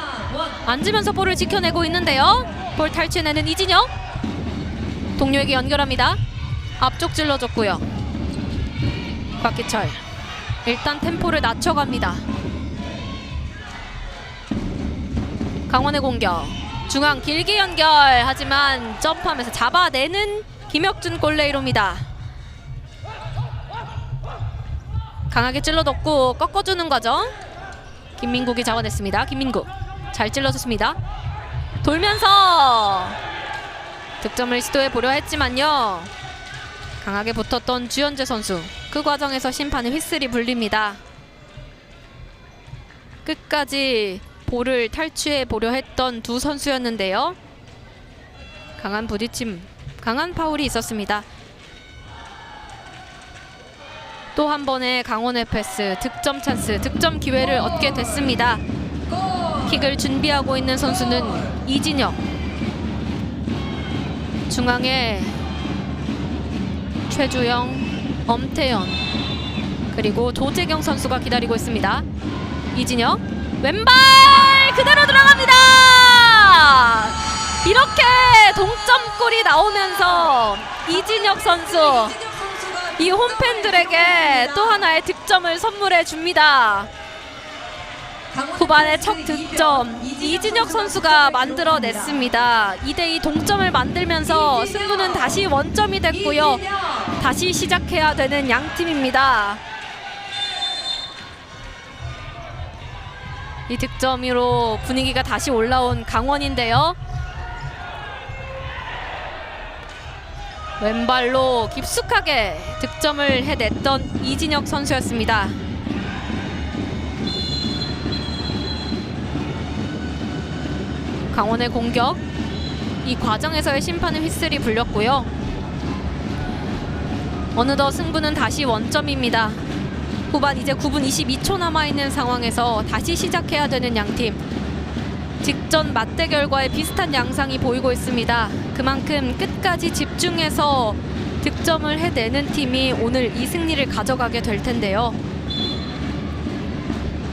Speaker 1: 앉으면서 볼을 지켜내고 있는데요. 볼 탈취해내는 이진혁, 동료에게 연결합니다. 앞쪽 찔러줬고요. 곽기철 일단 템포를 낮춰갑니다. 강원의 공격, 중앙 길게 연결, 하지만 점프하면서 잡아내는 김혁준 골레이로입니다. 강하게 찔러넣고 꺾어주는 과정, 김민국이 잡아냈습니다. 김민국 잘 찔러줬습니다. 돌면서 득점을 시도해보려 했지만요, 강하게 붙었던 주현재 선수, 그 과정에서 심판의 휘슬이 불립니다. 끝까지 볼을 탈취해보려 했던 두 선수였는데요. 강한 부딪힘, 강한 파울이 있었습니다. 또 한 번의 강원 FS 득점 찬스, 득점 기회를 얻게 됐습니다. 킥을 준비하고 있는 선수는 이진혁, 중앙에 최주영, 엄태현, 그리고 조재경 선수가 기다리고 있습니다. 이진혁 왼발 그대로 들어갑니다. 이렇게 동점골이 나오면서 이진혁 선수, 이 홈팬들에게 또 하나의 득점을 선물해 줍니다. 후반의 첫 득점 이진혁 선수가 만들어냈습니다. 2대2 동점을 만들면서 승부는 다시 원점이 됐고요. 다시 시작해야 되는 양팀입니다. 이 득점으로 분위기가 다시 올라온 강원인데요. 왼발로 깊숙하게 득점을 해냈던 이진혁 선수였습니다. 강원의 공격, 이 과정에서의 심판의 휘슬이 불렸고요. 어느덧 승부는 다시 원점입니다. 후반 이제 9분 22초 남아있는 상황에서 다시 시작해야 되는 양팀. 직전 맞대결과의 비슷한 양상이 보이고 있습니다. 그만큼 끝까지 집중해서 득점을 해내는 팀이 오늘 이 승리를 가져가게 될 텐데요.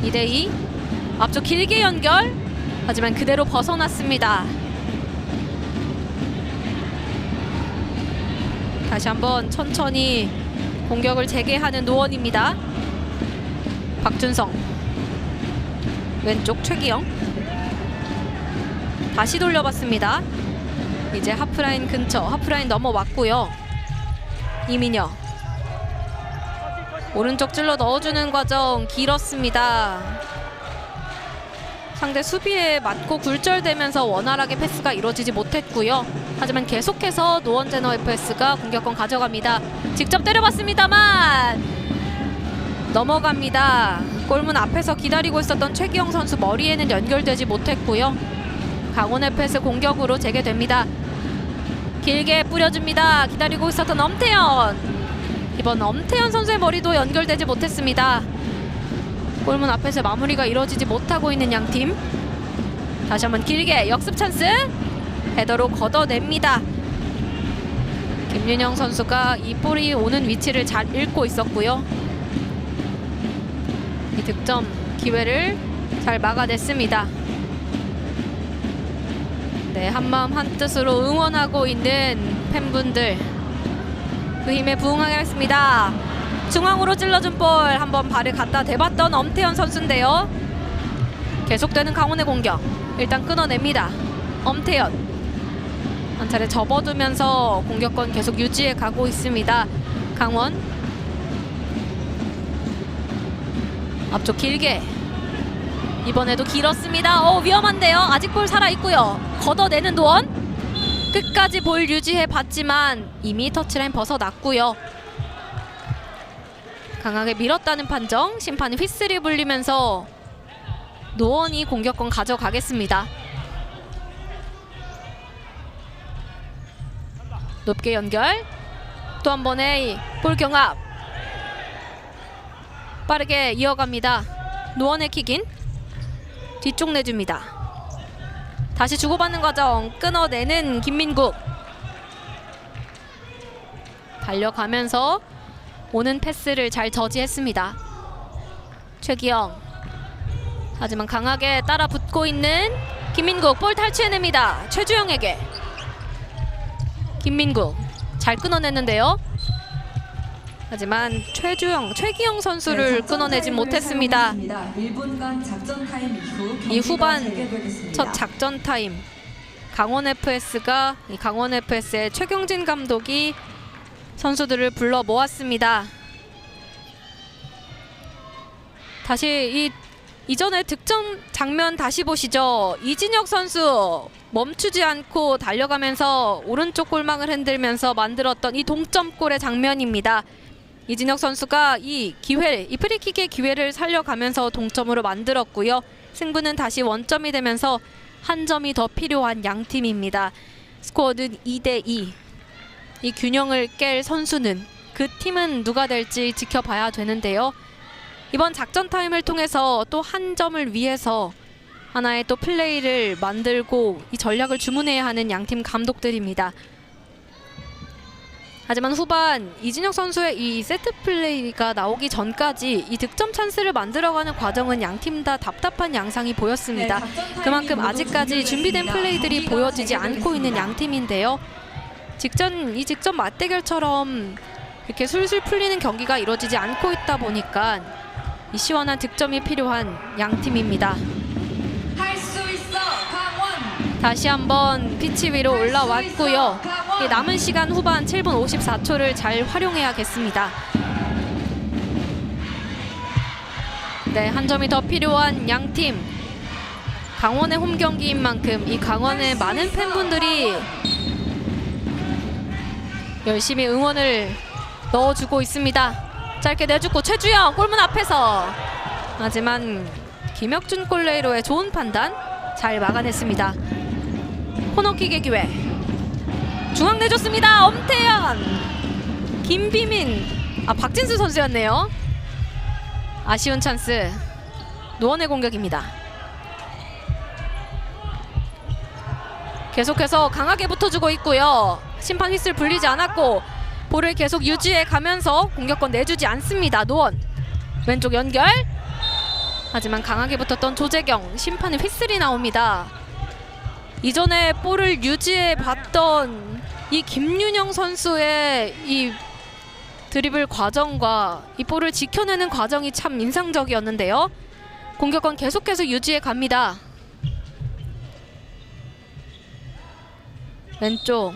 Speaker 1: 2대2 앞쪽 길게 연결, 하지만 그대로 벗어났습니다. 다시 한번 천천히 공격을 재개하는 노원입니다. 박준성 왼쪽 최기영, 다시 돌려봤습니다. 이제 하프라인 근처, 하프라인 넘어왔고요. 이민혁 오른쪽 찔러 넣어주는 과정 길었습니다. 상대 수비에 맞고 굴절되면서 원활하게 패스가 이루어지지 못했고요. 하지만 계속해서 노원제너 FS가 공격권 가져갑니다. 직접 때려봤습니다만 넘어갑니다. 골문 앞에서 기다리고 있었던 최기영 선수 머리에는 연결되지 못했고요. 강원 FS 공격으로 재개됩니다. 길게 뿌려줍니다. 기다리고 있었던 엄태현. 이번 엄태현 선수의 머리도 연결되지 못했습니다. 골문 앞에서 마무리가 이루어지지 못하고 있는 양팀. 다시 한번 길게 역습 찬스. 헤더로 걷어냅니다. 김윤영 선수가 이 볼이 오는 위치를 잘 읽고 있었고요. 이 득점 기회를 잘 막아냈습니다. 네, 한마음 한뜻으로 응원하고 있는 팬분들 그 힘에 부응하겠습니다. 중앙으로 찔러준 볼 한번 발을 갖다 대봤던 엄태현 선수인데요. 계속되는 강원의 공격 일단 끊어냅니다. 엄태현 한 차례 접어두면서 공격권 계속 유지해 가고 있습니다. 강원 앞쪽 길게 이번에도 길었습니다. 위험한데요. 아직 볼 살아있고요. 걷어내는 노원 끝까지 볼 유지해 봤지만 이미 터치라인 벗어났고요. 강하게 밀었다는 판정. 심판이 휘슬이 불리면서 노원이 공격권 가져가겠습니다. 높게 연결. 또 한 번의 볼 경합. 빠르게 이어갑니다. 노원의 킥인. 뒤쪽 내줍니다. 다시 주고받는 과정. 끊어내는 김민국. 달려가면서 오는 패스를 잘 저지했습니다. 최기영. 하지만 강하게 따라 붙고 있는 김민국. 볼 탈취해냅니다. 최주영에게. 김민국 잘 끊어냈는데요. 하지만 최기영 선수를 끊어내지 못했습니다.
Speaker 2: 1분간 작전 타임 이후
Speaker 1: 이 후반 첫 작전 타임 강원 FS의 최경진 감독이 선수들을 불러 모았습니다. 다시 이전의 득점 장면 다시 보시죠. 이진혁 선수 멈추지 않고 달려가면서 오른쪽 골망을 흔들면서 만들었던 이 동점골의 장면입니다. 이진혁 선수가 이 프리킥의 기회를 살려가면서 동점으로 만들었고요. 승부는 다시 원점이 되면서 한 점이 더 필요한 양팀입니다. 스코어는 2대2. 이 균형을 깰 선수는 그 팀은 누가 될지 지켜봐야 되는데요. 이번 작전 타임을 통해서 또 한 점을 위해서 하나의 또 플레이를 만들고 이 전략을 주문해야 하는 양팀 감독들입니다. 하지만 후반 이진혁 선수의 이 세트 플레이가 나오기 전까지 이 득점 찬스를 만들어가는 과정은 양팀 다 답답한 양상이 보였습니다. 그만큼 아직까지 준비된 플레이들이 보여지지 않고 있는 양팀인데요. 이 직전 맞대결처럼 이렇게 술술 풀리는 경기가 이루어지지 않고 있다 보니까 이 시원한 득점이 필요한 양팀입니다.
Speaker 2: 할 수 있어 강원.
Speaker 1: 다시 한번 피치 위로 올라왔고요. 남은 시간 후반 7분 54초를 잘 활용해야겠습니다. 네, 한 점이 더 필요한 양팀. 강원의 홈 경기인 만큼 이 강원의 많은 팬분들이 열심히 응원을 넣어주고 있습니다. 짧게 내주고 최주영 골문 앞에서. 하지만 김혁준 골레이로의 좋은 판단 잘 막아냈습니다. 코너킥의 기회. 중앙 내줬습니다. 엄태현. 김비민. 박진수 선수였네요. 아쉬운 찬스. 노원의 공격입니다. 계속해서 강하게 붙어주고 있고요. 심판 휘슬 불리지 않았고 볼을 계속 유지해 가면서 공격권 내주지 않습니다. 노원. 왼쪽 연결. 하지만 강하게 붙었던 조재경. 심판의 휘슬이 나옵니다. 이전에 볼을 유지해 봤던 이 김윤영 선수의 이 드리블 과정과 이 볼을 지켜내는 과정이 참 인상적이었는데요. 공격권 계속해서 유지해 갑니다. 왼쪽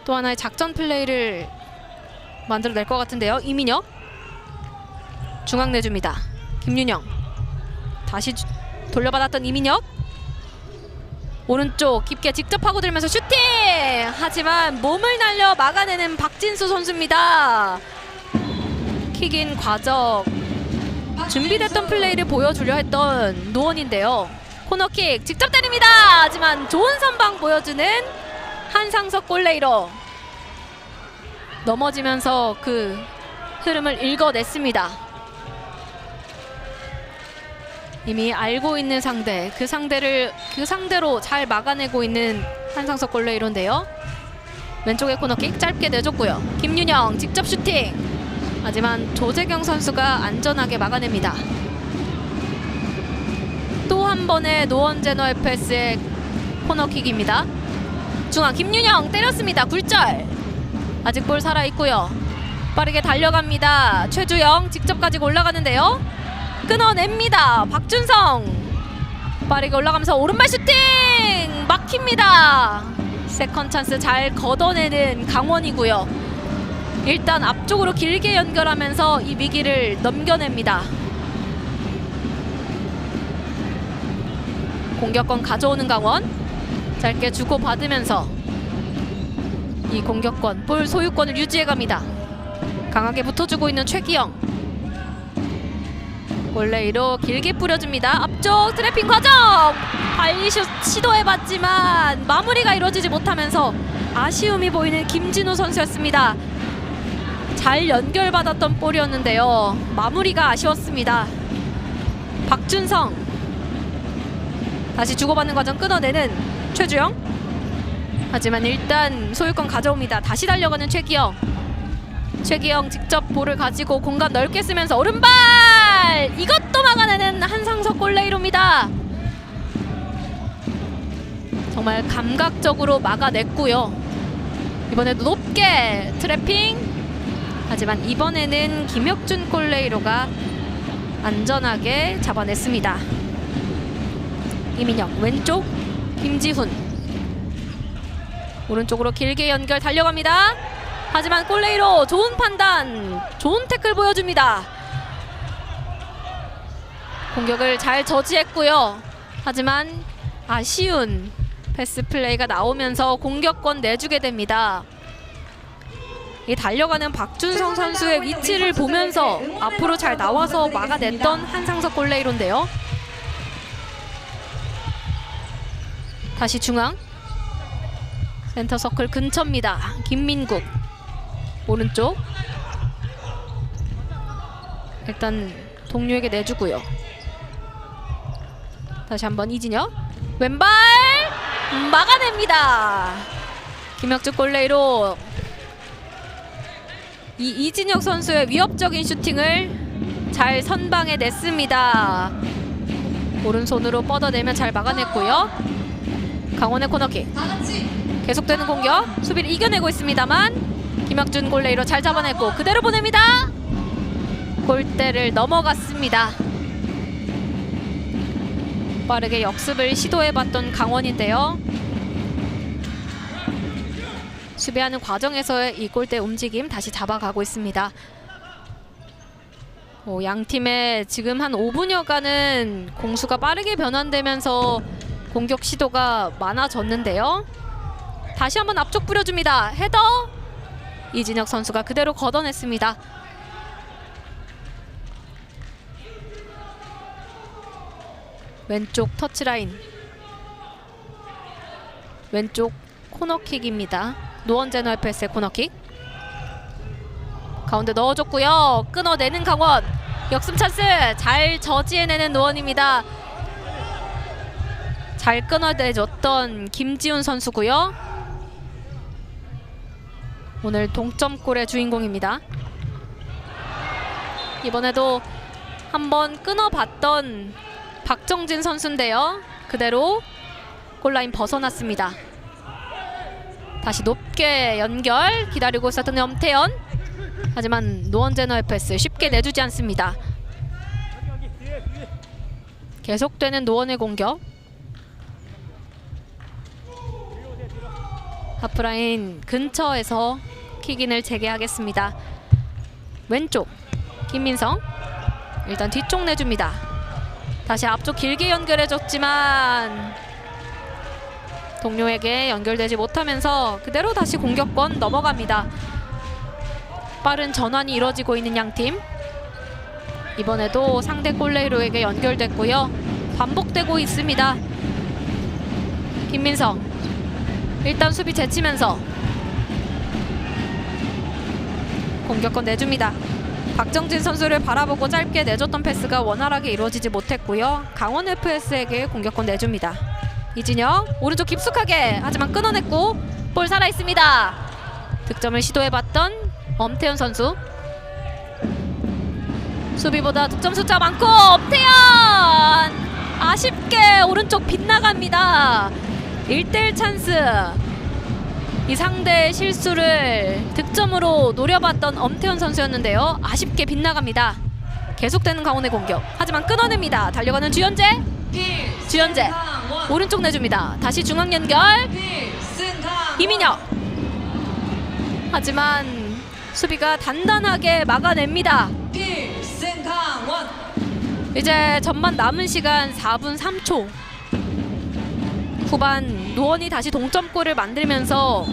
Speaker 1: 또 하나의 작전 플레이를 만들어낼 것 같은데요. 이민혁 중앙 내줍니다. 김윤영 다시 돌려받았던 이민혁 오른쪽 깊게 직접 파고들면서 슈팅! 하지만 몸을 날려 막아내는 박진수 선수입니다. 킥인 과정 준비됐던 플레이를 보여주려 했던 노원인데요. 코너킥 직접 때립니다. 하지만 좋은 선방 보여주는 한상석 골레이로 넘어지면서 그 흐름을 읽어냈습니다. 이미 알고 있는 상대, 그 상대로 잘 막아내고 있는 한상석 골레이로인데요. 왼쪽에 코너킥 짧게 내줬고요. 김윤영 직접 슈팅. 하지만 조재경 선수가 안전하게 막아냅니다. 또 한 번의 노원제너 FS의 코너킥입니다. 중앙 김윤영 때렸습니다. 굴절. 아직 볼 살아있고요. 빠르게 달려갑니다. 최주영 직접 가지고 올라가는데요. 끊어냅니다. 박준성 빠르게 올라가면서 오른발 슈팅 막힙니다. 세컨 찬스 잘 걷어내는 강원이고요. 일단 앞쪽으로 길게 연결하면서 이 위기를 넘겨냅니다. 공격권 가져오는 강원 짧게 주고받으면서 이 공격권 볼 소유권을 유지해갑니다. 강하게 붙어주고 있는 최기영 골레이로 길게 뿌려줍니다. 앞쪽 트래핑 과정 발리슛 시도해봤지만 마무리가 이루어지지 못하면서 아쉬움이 보이는 김진우 선수였습니다. 잘 연결받았던 볼이었는데요. 마무리가 아쉬웠습니다. 박준성 다시 주고받는 과정 끊어내는 최주영. 하지만 일단 소유권 가져옵니다. 다시 달려가는 최기영. 최기영 직접 볼을 가지고 공간 넓게 쓰면서 오른발! 이것도 막아내는 한상석 골레이로입니다. 정말 감각적으로 막아냈고요. 이번에도 높게 트래핑. 하지만 이번에는 김혁준 골레이로가 안전하게 잡아냈습니다. 이민혁 왼쪽 김지훈 오른쪽으로 길게 연결 달려갑니다. 하지만 골레이로 좋은 판단, 좋은 태클 보여줍니다. 공격을 잘 저지했고요. 하지만 아쉬운 패스 플레이가 나오면서 공격권 내주게 됩니다. 이 달려가는 박준성 선수의 위치를 보면서 앞으로 잘 나와서 막아냈던 한상석 골레이로인데요. 다시 중앙 센터 서클 근처입니다. 김민국 오른쪽 일단 동료에게 내주고요. 다시 한번 이진혁 왼발 막아냅니다. 김혁준 골레이로 이 이진혁 선수의 위협적인 슈팅을 잘 선방해냈습니다. 오른손으로 뻗어내면 잘 막아냈고요. 강원의 코너킥 계속되는 공격 수비를 이겨내고 있습니다만 김혁준 골레이로 잘 잡아냈고 그대로 보냅니다. 골대를 넘어갔습니다. 빠르게 역습을 시도해봤던 강원인데요. 수비하는 과정에서의 이 골대 움직임 다시 잡아가고 있습니다. 양 팀의 지금 한 5분여간은 공수가 빠르게 변환되면서 공격 시도가 많아졌는데요. 다시 한번 앞쪽 뿌려줍니다. 헤더 이진혁 선수가 그대로 걷어냈습니다. 왼쪽 터치라인 왼쪽 코너킥입니다. 노원제너 FS의 코너킥 가운데 넣어줬고요. 끊어내는 강원 역습 찬스 잘 저지해내는 노원입니다. 잘 끊어내줬던 김지훈 선수고요. 오늘 동점골의 주인공입니다. 이번에도 한번 끊어봤던 박정진 선수인데요. 그대로 골라인 벗어났습니다. 다시 높게 연결 기다리고 있었던 염태현. 하지만 노원제너 FS 쉽게 내주지 않습니다. 계속되는 노원의 공격. 하프라인 근처에서 킥인을 재개하겠습니다. 왼쪽 김민성 일단 뒤쪽 내줍니다. 다시 앞쪽 길게 연결해줬지만 동료에게 연결되지 못하면서 그대로 다시 공격권 넘어갑니다. 빠른 전환이 이루어지고 있는 양팀. 이번에도 상대 골레이로에게 연결됐고요. 반복되고 있습니다. 김민성 일단 수비 제치면서 공격권 내줍니다. 박정진 선수를 바라보고 짧게 내줬던 패스가 원활하게 이루어지지 못했고요. 강원 FS에게 공격권 내줍니다. 이진혁 오른쪽 깊숙하게 하지만 끊어냈고 볼 살아있습니다. 득점을 시도해봤던 엄태현 선수. 수비보다 득점 숫자 많고 엄태현 아쉽게 오른쪽 빗나갑니다. 1대1 찬스. 이 상대의 실수를 득점으로 노려봤던 엄태현 선수였는데요. 아쉽게 빗나갑니다. 계속되는 강원의 공격. 하지만 끊어냅니다. 달려가는 주현재. 주현재 오른쪽 내줍니다. 다시 중앙 연결. 이민혁. 하지만 수비가 단단하게 막아냅니다. 이제 전반 남은 시간 4분 3초. 후반 노원이 다시 동점골을 만들면서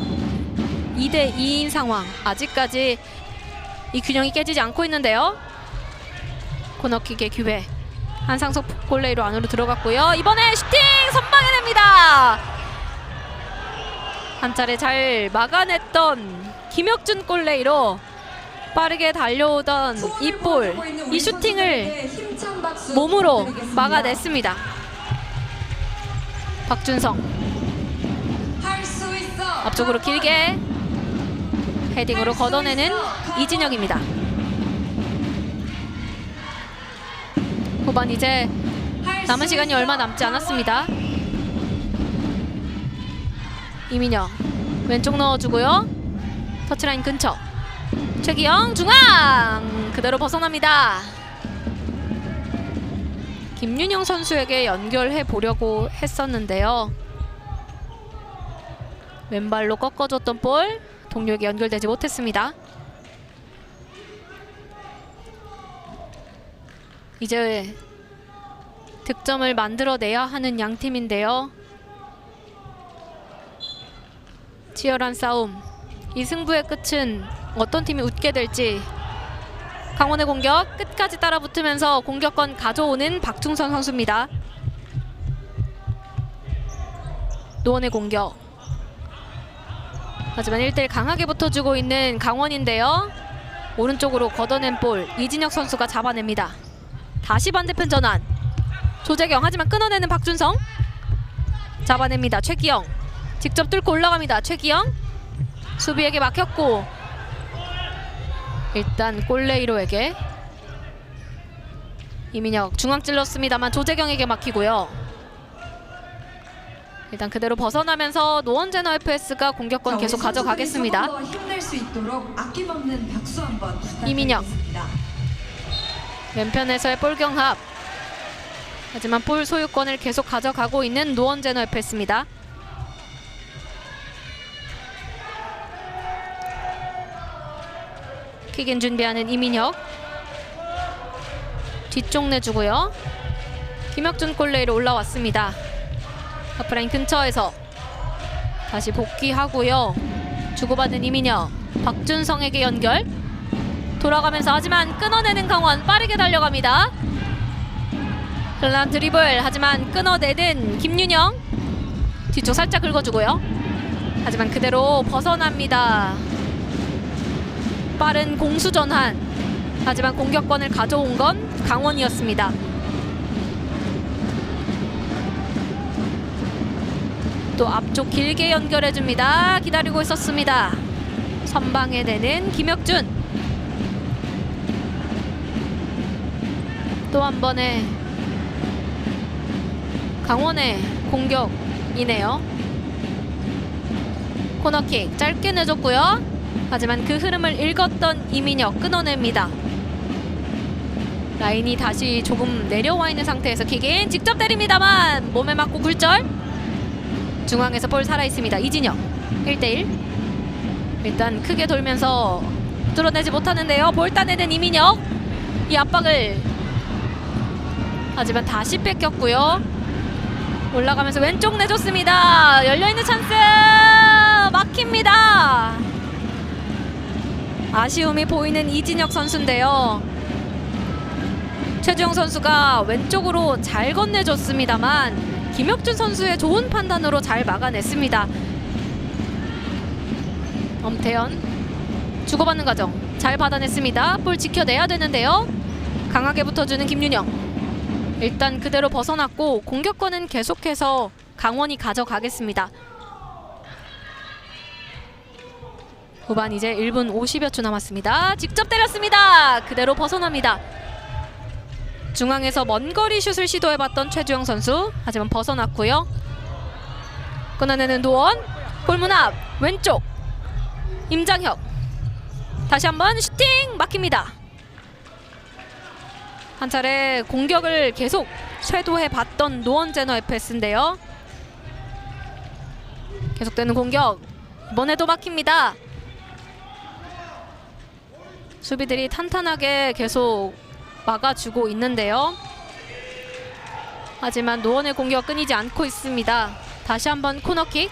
Speaker 1: 2대 2인 상황. 아직까지 이 균형이 깨지지 않고 있는데요. 코너킥의 기회. 한상석 골레이로 안으로 들어갔고요. 이번에 슈팅 선방해냅니다. 한 차례 잘 막아냈던 김혁준 골레이로 빠르게 달려오던 이 볼, 이 슈팅을 몸으로 막아냈습니다. 박준성 앞쪽으로 길게 헤딩으로 걷어내는 이진혁입니다. 후반 이제 남은 시간이 얼마 남지 않았습니다. 이민혁 왼쪽 넣어주고요. 터치라인 근처 최기영 중앙 그대로 벗어납니다. 김윤영 선수에게 연결해 보려고 했었는데요. 왼발로 꺾어줬던 볼 동료에게 연결되지 못했습니다. 이제 득점을 만들어내야 하는 양팀인데요. 치열한 싸움. 이 승부의 끝은 어떤 팀이 웃게 될지. 강원의 공격 끝까지 따라붙으면서 공격권 가져오는 박중선 선수입니다. 노원의 공격. 하지만 1대1 강하게 붙어주고 있는 강원인데요. 오른쪽으로 걷어낸 볼 이진혁 선수가 잡아냅니다. 다시 반대편 전환. 조재경 하지만 끊어내는 박준성. 잡아냅니다. 최기영 직접 뚫고 올라갑니다. 최기영 수비에게 막혔고 일단 골레이로에게. 이민혁 중앙 찔렀습니다만 조재경에게 막히고요. 일단 그대로 벗어나면서 노원제너 FS가 공격권 계속 가져가겠습니다.
Speaker 2: 힘낼 수 있도록 아낌없는 박수 한번
Speaker 1: 이민혁 왼편에서의 볼 경합. 하지만 볼 소유권을 계속 가져가고 있는 노원제너 FS입니다. 킥인 준비하는 이민혁. 뒤쪽 내주고요. 김혁준 골레이로 올라왔습니다. 하프라인 근처에서 다시 복귀하고요. 주고받는 이민혁. 박준성에게 연결. 돌아가면서 하지만 끊어내는 강원. 빠르게 달려갑니다. 흘러난 드리블. 하지만 끊어내는 김윤영. 뒤쪽 살짝 긁어주고요. 하지만 그대로 벗어납니다. 빠른 공수 전환. 하지만 공격권을 가져온 건 강원이었습니다. 또 앞쪽 길게 연결해줍니다. 기다리고 있었습니다. 선방해내는 김혁준. 또 한 번의 강원의 공격이네요. 코너킥 짧게 내줬고요. 하지만 그 흐름을 읽었던 이민혁 끊어냅니다. 라인이 다시 조금 내려와 있는 상태에서 킥인 직접 때립니다만 몸에 맞고 굴절. 중앙에서 볼 살아있습니다. 이진혁 1대1. 일단 크게 돌면서 뚫어내지 못하는데요. 볼 따내는 이민혁. 이 압박을 하지만 다시 뺏겼고요. 올라가면서 왼쪽 내줬습니다. 열려있는 찬스 막힙니다. 아쉬움이 보이는 이진혁 선수인데요. 최주영 선수가 왼쪽으로 잘 건네줬습니다만 김혁준 선수의 좋은 판단으로 잘 막아냈습니다. 엄태현 주고받는 과정 잘 받아냈습니다. 볼 지켜내야 되는데요. 강하게 붙어주는 김윤영. 일단 그대로 벗어났고 공격권은 계속해서 강원이 가져가겠습니다. 후반 이제 1분 50여 초 남았습니다. 직접 때렸습니다. 그대로 벗어납니다. 중앙에서 먼 거리 슛을 시도해봤던 최주영 선수. 하지만 벗어났고요. 끊어내는 노원. 골문 앞 왼쪽 임장혁. 다시 한번 슈팅 막힙니다. 한 차례 공격을 계속 쇄도해봤던 노원제너 FS인데요. 계속되는 공격. 이번에도 막힙니다. 수비들이 탄탄하게 계속 막아주고 있는데요. 하지만 노원의 공격 끊이지 않고 있습니다. 다시 한번 코너킥.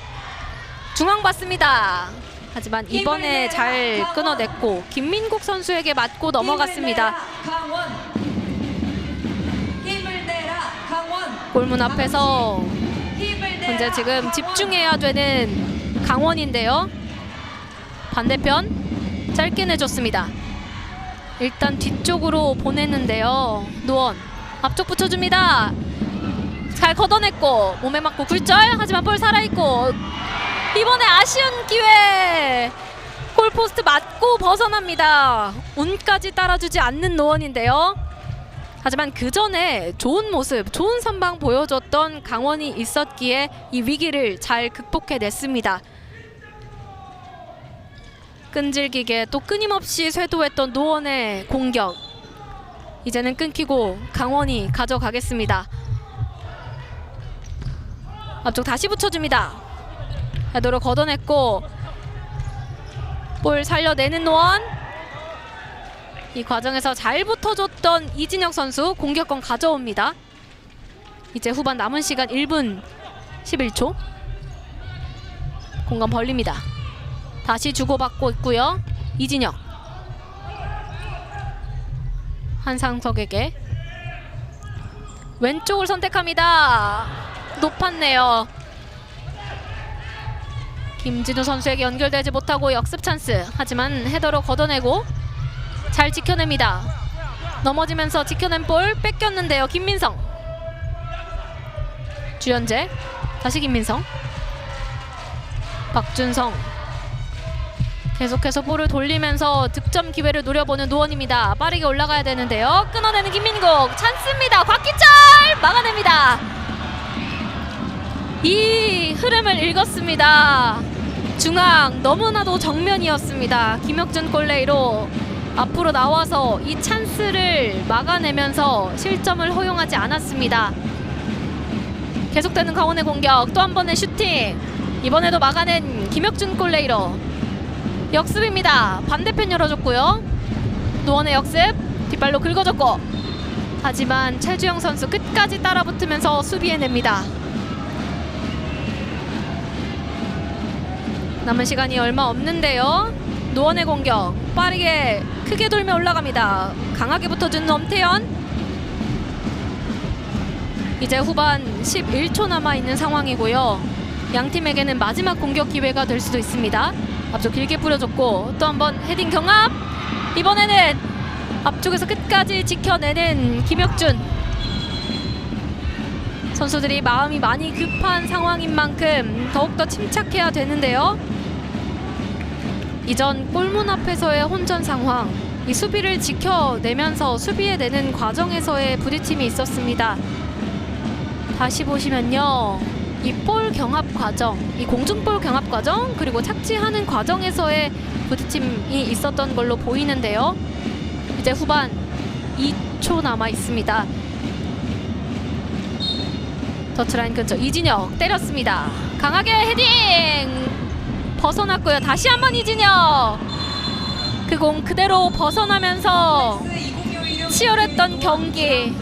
Speaker 1: 중앙 받습니다. 하지만 이번에 잘 끊어냈고 김민국 선수에게 맞고 넘어갔습니다. 골문 앞에서 현재 지금 집중해야 되는 강원인데요. 반대편 짧게 내줬습니다. 일단 뒤쪽으로 보냈는데요. 노원 앞쪽 붙여줍니다. 잘 걷어냈고 몸에 맞고 굴절. 하지만 볼 살아있고 이번에 아쉬운 기회. 골포스트 맞고 벗어납니다. 운까지 따라주지 않는 노원인데요. 하지만 그 전에 좋은 모습, 좋은 선방 보여줬던 강원이 있었기에 이 위기를 잘 극복해냈습니다. 끈질기게 또 끊임없이 쇄도했던 노원의 공격. 이제는 끊기고 강원이 가져가겠습니다. 앞쪽 다시 붙여줍니다. 헤더로 걷어냈고 볼 살려내는 노원. 이 과정에서 잘 붙어줬던 이진혁 선수 공격권 가져옵니다. 이제 후반 남은 시간 1분 11초. 공간 벌립니다. 다시 주고받고 있고요. 이진혁. 한상석에게 왼쪽을 선택합니다. 높았네요. 김진우 선수에게 연결되지 못하고 역습 찬스. 하지만 헤더로 걷어내고 잘 지켜냅니다. 넘어지면서 지켜낸 볼 뺏겼는데요. 김민성. 주현재. 다시 김민성. 박준성. 계속해서 볼을 돌리면서 득점 기회를 노려보는 노원입니다. 빠르게 올라가야 되는데요. 끊어내는 김민국. 찬스입니다. 곽기철 막아냅니다. 이 흐름을 읽었습니다. 중앙 너무나도 정면이었습니다. 김혁준 골레이로 앞으로 나와서 이 찬스를 막아내면서 실점을 허용하지 않았습니다. 계속되는 강원의 공격. 또 한 번의 슈팅. 이번에도 막아낸 김혁준 골레이로 역습입니다. 반대편 열어줬고요. 노원의 역습. 뒷발로 긁어줬고 하지만 최주영 선수 끝까지 따라붙으면서 수비해냅니다. 남은 시간이 얼마 없는데요. 노원의 공격 빠르게 크게 돌며 올라갑니다. 강하게 붙어준 엄태현. 이제 후반 11초 남아있는 상황이고요. 양팀에게는 마지막 공격 기회가 될 수도 있습니다. 앞쪽 길게 뿌려줬고 또 한번 헤딩 경합. 이번에는 앞쪽에서 끝까지 지켜내는 김혁준. 선수들이 마음이 많이 급한 상황인 만큼 더욱더 침착해야 되는데요. 이전 골문 앞에서의 혼전 상황, 이 수비를 지켜내면서 수비해내는 과정에서의 부딪힘이 있었습니다. 다시 보시면요, 이 볼 경합 과정, 이 공중볼 경합 과정, 그리고 착지하는 과정에서의 부딪힘이 있었던 걸로 보이는데요. 이제 후반 2초 남아 있습니다. 터치라인 근처 이진혁 때렸습니다. 강하게 헤딩. 벗어났고요. 다시 한번 이진혁. 그 공 그대로 벗어나면서 치열했던 경기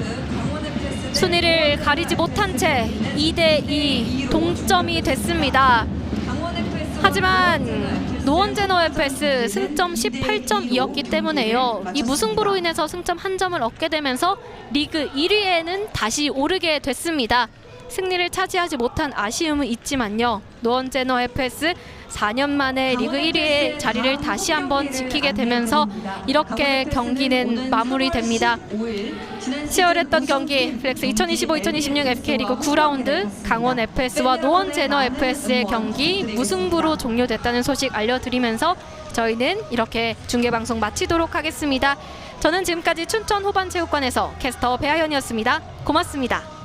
Speaker 1: 순위를 가리지 못한 채 2대2 동점이 됐습니다. 하지만 노원제너 FS 승점 18.2였기 때문에요. 이 무승부로 인해서 승점 1점을 얻게 되면서 리그 1위에는 다시 오르게 됐습니다. 승리를 차지하지 못한 아쉬움은 있지만요. 노원제너 FS 4년 만에 리그 1위의 자리를 다시 한번 지키게 되면서 이렇게 경기는 마무리됩니다. 치열했던 경기 플렉스 2025-2026 FK리그 9라운드 강원 FS와 노원 제너 FS의 경기 무승부로 종료됐다는 소식 알려드리면서 저희는 이렇게 중계방송 마치도록 하겠습니다. 저는 지금까지 춘천 호반체육관에서 캐스터 배아연이었습니다. 고맙습니다.